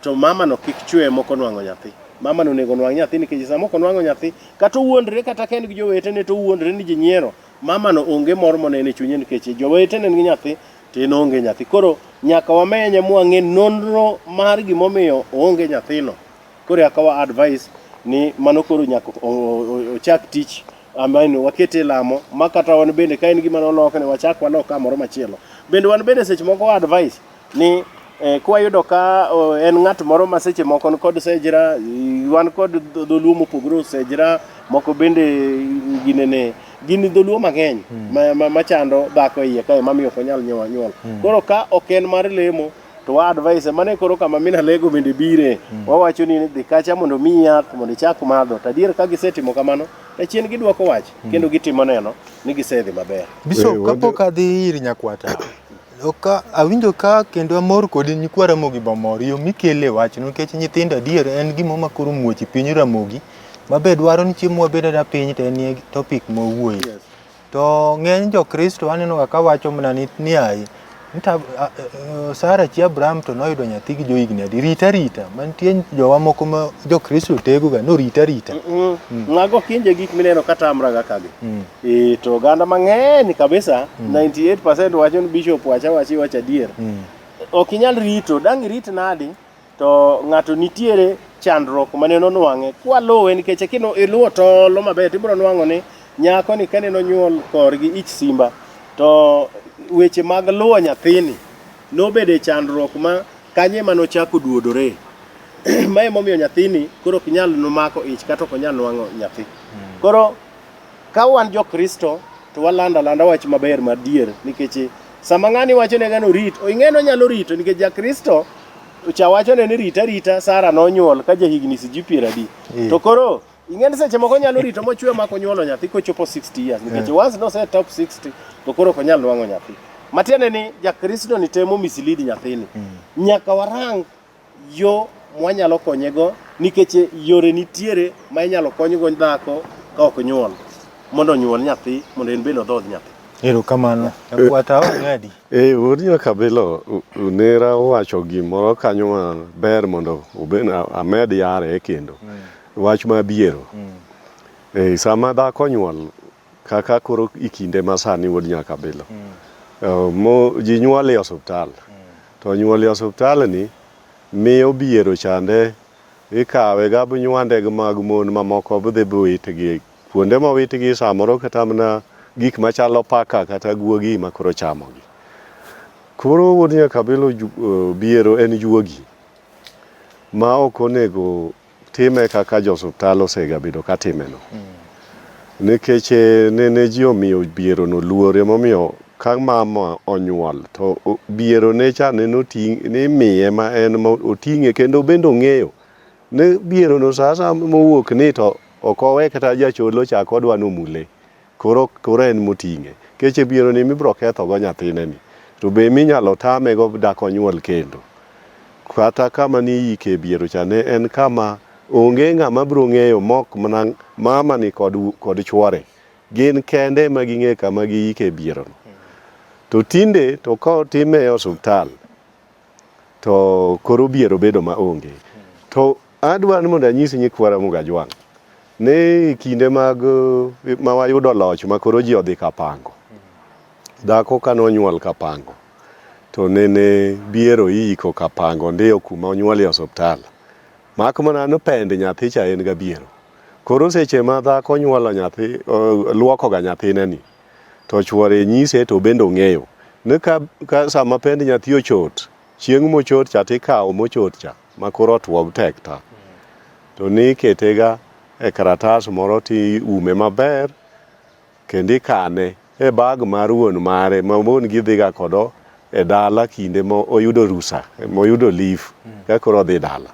to mama no kik chwe moko nwang'o nyathi. Mama no nego nwang' nyathi nikech sama ok nwang'o nyathi kata owuondre kata ken gi jowetene to owuondre ni ji nyiero mama no onge mor monene chunye nikech jowetene nigi nyathi tin onge nyathi. Koro nyaka wamenye mwang'e nonro mar gimomiyo onge nyathino. Koro akawa advice ni mano koro nyaka ochak tich amino wakete lamo makata wan bende ka en gima nolokne wachak waloka moro machielo. Bende wan bende seche moko advice ni kwa yudo ka en ng'at moro ma seche moko kod sejra wan kod dholuo mopogore sejra moko bende gin dholuo mang'eny machando dhako iye kae mamiyo ok onyal nyuol. Koro ka ok en mar lemo to wa advice mane koro kama mina lego bende bire wawacho ni dhi kacha mondo mi yath mondo ichak madho tadier ka gisetimo kamano e chien gidwoko wach kendo gitimo neno ni gisedhi maber. Bishop kapok adhi ir nyakwata awinjo ka kendo amor kod nyikwara Ramogi Bamor yo mikele wach nikech nyithindo adier en gimo makoro muoch piny Ramogi mabe dwaro ni chiemo wabedo da piny to en topic mowuoyi. To ng'eny jokristo aneno ka wacho mana ni ai Sara chi Abraham to noyudo nyathi gi johigni adi rita mantie jowa moko ma jokristo tego ga no rita ng'ago kinje gik mineno kata amraga kagi to ganda mang'eny kabisa 98% wacho ni bishop wacha dier ok inyal rito dang rit nadi to ng'ato nitiere chandruok maneno nwang'e kwa lowe nikech kino iluwo tolo maber tibro nwang'o ni nyako ni kane nonyuol korgi ich simba to weche mag luwo nyathini nobede chandruok ma kanye manochako duodore ma emomiyo nyathini koro ok nyal nomako ich kata ok nyal nwang'o nyathi. Koro ka wan jokristo to walanda wach maber madier nikech sama ng'ani wacho ne gano rit ing'eno nyalo rito nikech jakristo cha wacho ne ni rita Sara nonyuol ka jahigni siji 10 to koro ing'en seche moko nyalo rito mochwe mako nyuolo nyathi kochopo 60 years nikech once no set up 60 to koro ok nyal nwang'o nyathi. Matiende ni jakristo ni temo mislead nyathini. Nyaka warang yo mwanyalo konyego nikech yore nitiere ma inyalo konygo dhako ka ok nyuol mondo nyuol nyathi mondo en bende odhodh nyathi. Erokamano. Nyakwata ng'adi. Wuod kabilo unera wacho gimoro kanyo maber mondo amed yare e kendo. Wach mabiero. Sama dhako nyuol kaka koro ikinde masani wuod nyakabilo. Ji nyuol e osuptal. To nyuol e osuptal ni miyo biero chande ikawe ga bunywande mag mon mamoko budhi buitgi kuonde mowitgi samoro kata mana gik machalo paka kata guogi makoro chamogi. Koro wuod Nyakabilo biero en juogi ma ok onego time kaka jo osuptal osegabedo ka timeno. Nikech ne ji omiyo biero no luor, emomiyo ka mama onyuol to biero ne cha ne miye ma en oting'e kendo bende ong'eyo ne biero no sa mowuok ni to ok owe kata jacholo chak odwa nomule. Koro en moting'e. Keche biero ni mibro ketho go nyathineni. To be minyalo tame go dak onyuol kendo. Kata kama ni ike biero cha ne en kama onge ng'ama biro ng'eyo mok mana mama ni kod chwore. Gin kende ma ging'e kama giike biero no. To tinde to ka otime e osuptal to koro biero bedo ma onge. To adwa ni mondo anyisi nyikwara Mugajwang'. Ne kinde ma wayudo loch ma koro ji odhi Kapango. Dhako ka nonyuol Kapango. To nene biero iiko Kapango ndiyo kuma onyuol e osuptal. Mak mana no pend nyathi cha en ga biero. Koro seche ma dhako nyuolo nyathi, luoko ga nyathineni. To chwore nyise to bende ong'eyo. Ne ka sama pend nyathi ochot, chieng' mochot cha tikawo mochot cha, ma koro otwo tek ta. To ni ketega e karatas moro ti ume maber, kendo ikane e bag mar wuon mare, ma wuon gi dhiga kodo e dala kinde mo oyudo rusa, moyudo leave, ka koro dhi dala.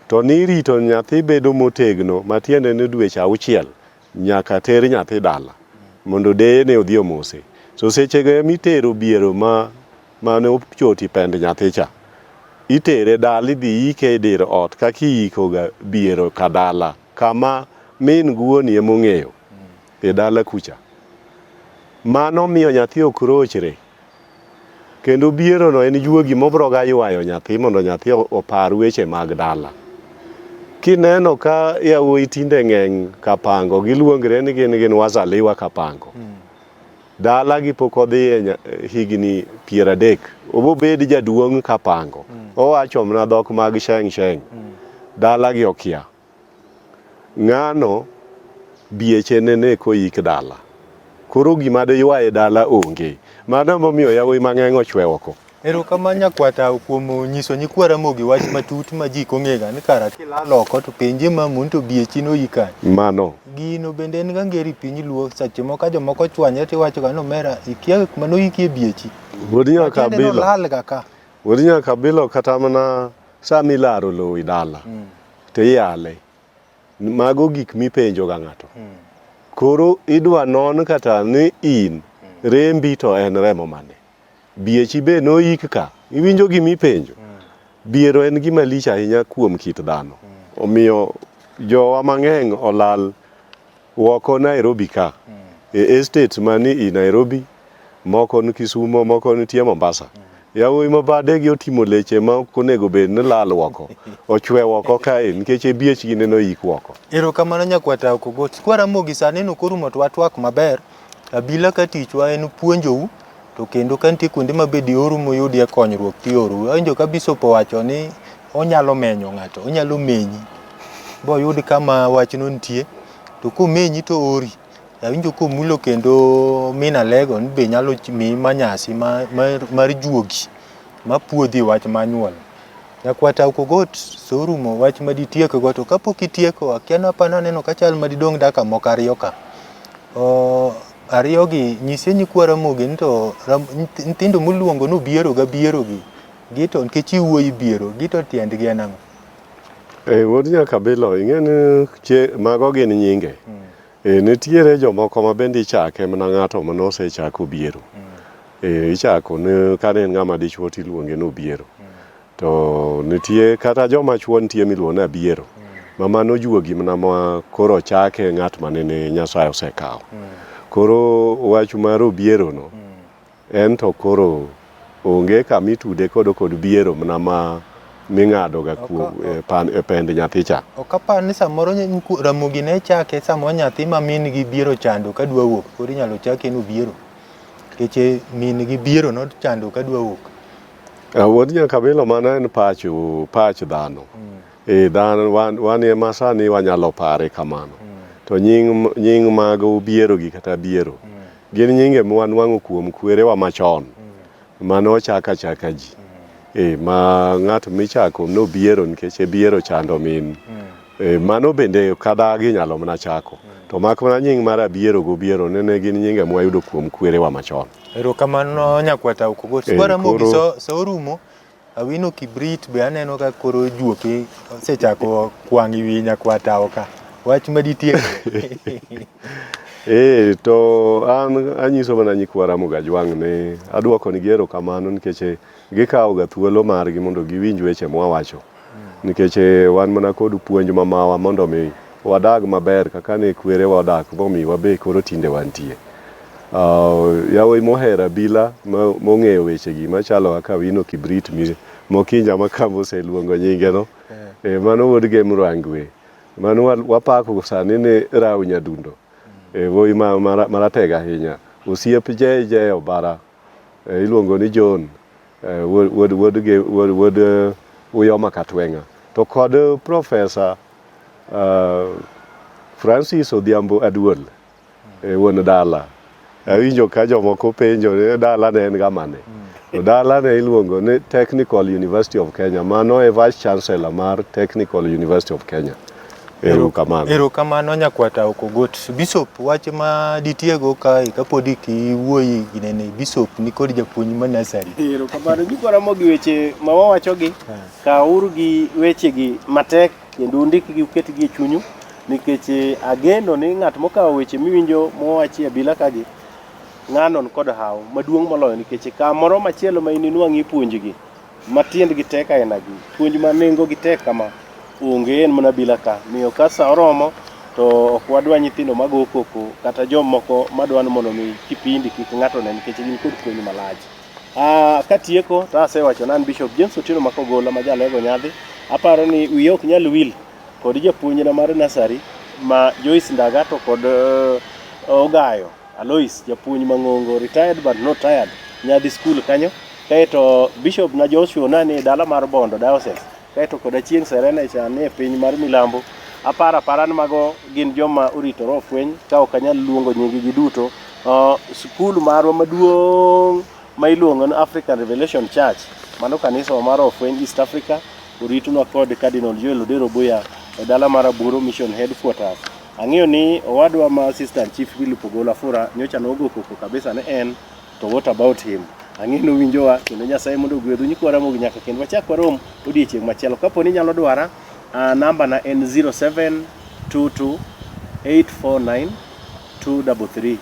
To ni rito nyathi bedo motegno, matiende ni dweche 6 nyaka ter nyathi dala, mondo deye ne odhi omose. So sechego mitero biero ma ne ochoti pend nyathi cha, itere dala idhi ike dir ot kaka iiko ga biero ka dala, kama min guoni emong'eyo e dala kucha. Mano miyo nyathi ok rochre. Kendo biero no en juogi mobro ga ywayo nyathi mondo nyathi opar weche mag dala. Kineno ka yawuoyi tinde ng'eny Kapango, giluongre ni gin wazaliwa Kapango. Dala gi pok odhi higni 30. Obo bed jaduong' Kapango. Owacho mna dhok mag sheng'. Dala gi okia. Ng'ano bieche nene koik dala. Koro gima de ywaye dala onge. Mano momiyo yawuoyi mang'eny ochwe oko. Erokamano nyakwata kuom nyiso nyikwara Mogi wach matut ma ji kong'ega ni kara kilal oko to penje mamun to biechi noika. Mano. Gino bende en ga ngeri piny luo, seche moko jomoko chwanye tiwacho ga nomera ikia kuma noiki e biechi. Wuod Nyakabilo. Lal ga ka. Wuod Nyakabilo kata mana sami laro lo i dala. To iyale. Mago gik mipenjo ga ng'ato. Koro idwa non kata ni in rembi to en remo mane. Biechi be noik ka. Iwinjo gimipenjo. Biero en gima lich ahinya kuom kit dhano. Omiyo jowa mang'eny olal woko Nairobi ka. E estate mani i Nairobi, moko ni Kisumo, moko nitie Mombasa. Yawuoyi ma badegi otimo leche ma ok onego bed ni lal woko. Ochwe woko kae nikech biechgi ne noik woko. Erokamano nyakwata Okogot. Kwara Mogi sani nokorumo to watwak maber. Abila ka tichwa en puonjou. To kendo ka nitie kuonde ma bedi orumo yudie konyruok tioru. Awinjo ka Bishop owacho ni onyalo menyo ng'ato, onyalo menyi. Boyud kama wachno nitie. To komenyi to ori. Awinjo komulo kendo mina lego ni be nyalo mi manyasi mar juogi ma puodhi wach manyuol. Nyakwata Okogot sorumo wach maditieko go, to kapok itieko akiana pana neno ka chal madidong' daka moko ariyo ka. Ariyogi nyise nyikwara Mogi ni to nyithindo moluongo no biero gi. Gito nikech iwuoyi biero, gito tiendgi en ang'o? Wuod Nyakabilo, ing'eni mago gin nyinge. Nitiere jomoko ma bende ichake mana ng'ato manosechako biero. Ichako ne ka en ng'ama dichuo tiluonge no biero. To nitie kata joma chuo nitie miluongo na biero. Ma mano juogi mana ma koro chake ng'at manene Nyasaye osekawo. Koro wach mar obiero no en to koro onge kamitude kod biero mana ma ming'ado ga kuom pend nyathi cha. Ok apar ni samoro Ramogi ne chake samoro nyathi ma min gi biero chando ka dwa wuok, koro inyalo chake no biero. Keche min gi biero no chando ka dwa wuok. Wuod Nyakabilo mana en pach dhano. Dhano wan ema sani wanyalo pare kamano. To nying mag biero gi kata biero. Gin nyinge ma wanwang'o kuom kwerewa machon. mano chaka ji. Ma ng'at michako nobiero nikech biero chando min. Mano bende kadagi nyalo mana chako. To mak mana nying mar abiero gobiero nene gin nyinge mwayudo kuom kwerewa machon. Erokamano nyakwata Okogot. Swaramogi so orumo. Awino kibrit be aneno ka koro juoki osechako kwang' wi nyakwata oka. Wach maditie. To an anyiso mana nyikwa Ramogi Ajwang' ne adwoko ni erokamano nikech gikawo ga thuolo margi mondo giwinj weche mwawacho. Nikech wan mana kod puonj mamawa mondo mi wadag maber kaka ne kwerewa wadak momi wabe koro tinde wantie. Yawo mohera bila mong'eyo wechegi machalo kaka Wino Kibrit mokinja makamo oseluongo nyinge no. Mano wuod Gemrangwe. Mano wapako sani ne Raw Nyadundo. Wuoyi maratega ahinya. Osiep je Obara. Iluongo ni John. Wuod Uyoma Katwenga. To kod Professor Francis Odhiambo Aduol. Wuon dala. Awinjo ka jomoko penjo dala ne en gamane. Dala ne iluongo ni Technical University of Kenya. Mano e Vice Chancellor mar Technical University of Kenya. Erokamano nyakwata Okogot. Bishop wach ma ditiego ka kapodi ki wuoyi ginene Bishop ni kod japuonj ma nursery. Erokamano nyikwa Ramogi weche ma wawachogi kauru gi wechegi matek kendo ndikgi uketgi e chunyu nikech ageno ni ng'at mokawo weche miwinjo mowachi abila kagi ng'anon kod hawo maduong' moloyo nikech kamoro machielo ma ininwang'i puonjgi matiendgi tek ainagi puonj ma nengo gi tek kama onge en mana bila ka miyo ka sa oromo to ok wadwa nyithindo mago koko kata jomoko madwano mondo mi kipindi kik ng'ato ne nikech gin kod puonj malach. Katieko to asewacho nan Bishop James Otieno Makogola ma jalego nyadhi aparo ni wiye ok nyal wil kod japuonjna mar nursery ma Joyce Ndaga to kod Ogayo Alois japuonj mang'ongo retired but not tired nyadhi school kanyo kaeto Bishop na Joshua nani dala mar Bondo Diocese kaeto kod Achieng' Serena chane e piny mar Milambo aparan mago gin joma oritore ofweny ka ok anyal luongo nyinggi duto. Skul marwa maduong' ma iluongo ni African Revelation Church mano kanisa mar ofweny East Africa oritunwa kod Cardinal Joel Odero Buya e dala mar Aburo Mission Headquarters. Ang'eyo ni owadwa ma Assistant Chief Philip Ogola Fura nyocha nogo koko kabisa ne en to what about him. Ang'eyo ni winjowa kendo Nyasaye mondo gwedhu nyikwa Ramogi nyaka kendo wachak warom odiechieng' machielo. Kapo ni nyalo dwara namba na en 0722 849 233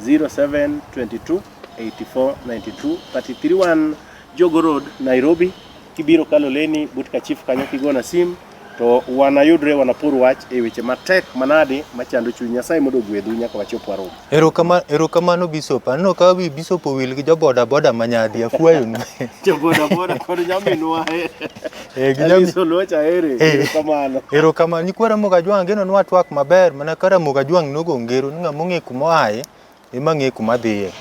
0722 8492 331 Jogo Road Nairobi. Kibiro Kaloleni Butka Chief kanyo kigona sim to wanayudre wanapur wach e weche matek manade machando chuny Nyasaye mondo gwedhu nyaka wachop warom. Erokamano Bishop. Anno ka wi Bishop owil gi joboda boda manyadhi afuayo ni. Joboda kod nyaminwa ginyamiso locha erokamano. Erokamano nyikwa Ramogi Ajwang' geno nwa twak maber mana ka Ramogi Ajwang' nogo ngero ni ng'ama ong'e kuma aye ema ng'e kuma dhiye.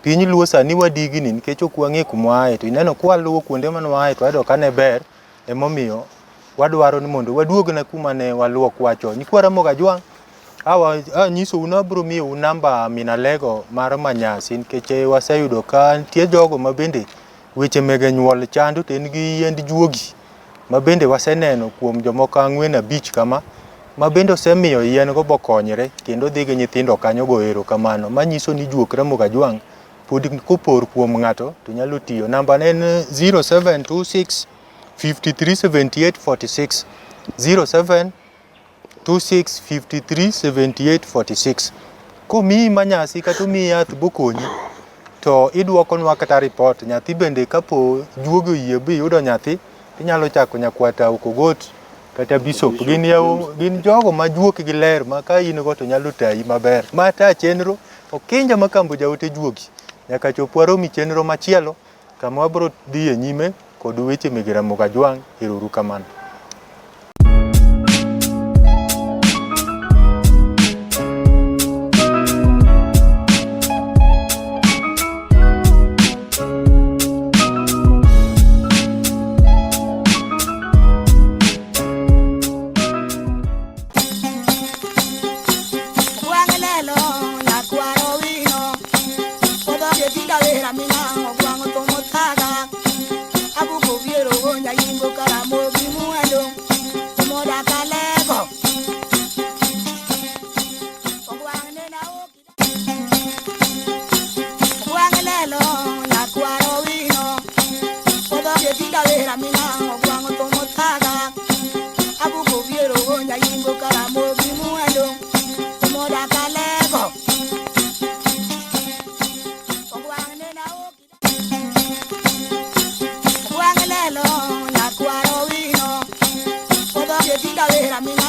Piny luo sani wadigni nikech ok wang'e kuma aye to ineno kwa luwo kuonde mano aye to ayudo ka ne ber emomiyo wadwaro ni mondo waduogna kuma ne waluok wacho. Nyikwa Ramogi Ajwang' nyiso unabro miyo namba minalego mar manyasi nikech waseyudo ka nitie jogo ma bende weche mege nyuol chando to en gi yiend juogi ma bende waseneno kuom jomoko 4-5 kama ma bende osemiyo yien go bokonyre kendo dhi gi nyithindo kanyo go erokamano manyiso ni juok Ramogi Ajwang' pod kopor kuom ng'ato to nyalo tiyo. Namba ne en 0726 5378 46 0726 5378 46. Komiyi manyasi kata omiyi yath bokonyi to idwokonwa kata report nyathi bende kapo juogo yie bi yudo nyathi inyalo chako nyakwata Okogot kata Bishop gin jogo ma juok gi ler ma ka in go to nyalo tayi maber. Ma ta chenro okinja ma kambo jaote juogi nyaka chop waromi chenro machielo kama wabro dhi e nyime kod weche mege Ramogi Ajwang'. Erokamano. Guango tomo abuko viero wonya yimbo karamo bimuendo moda kalego ogwangne na ogwanglelo la kwaro wino odo ye tinda vera mina ogwango tomotaga abuko viero wonya yimbo karamo bimuendo moda kalego ogwangne na ogwanglelo la kwaro wino odo ye tinda vera mina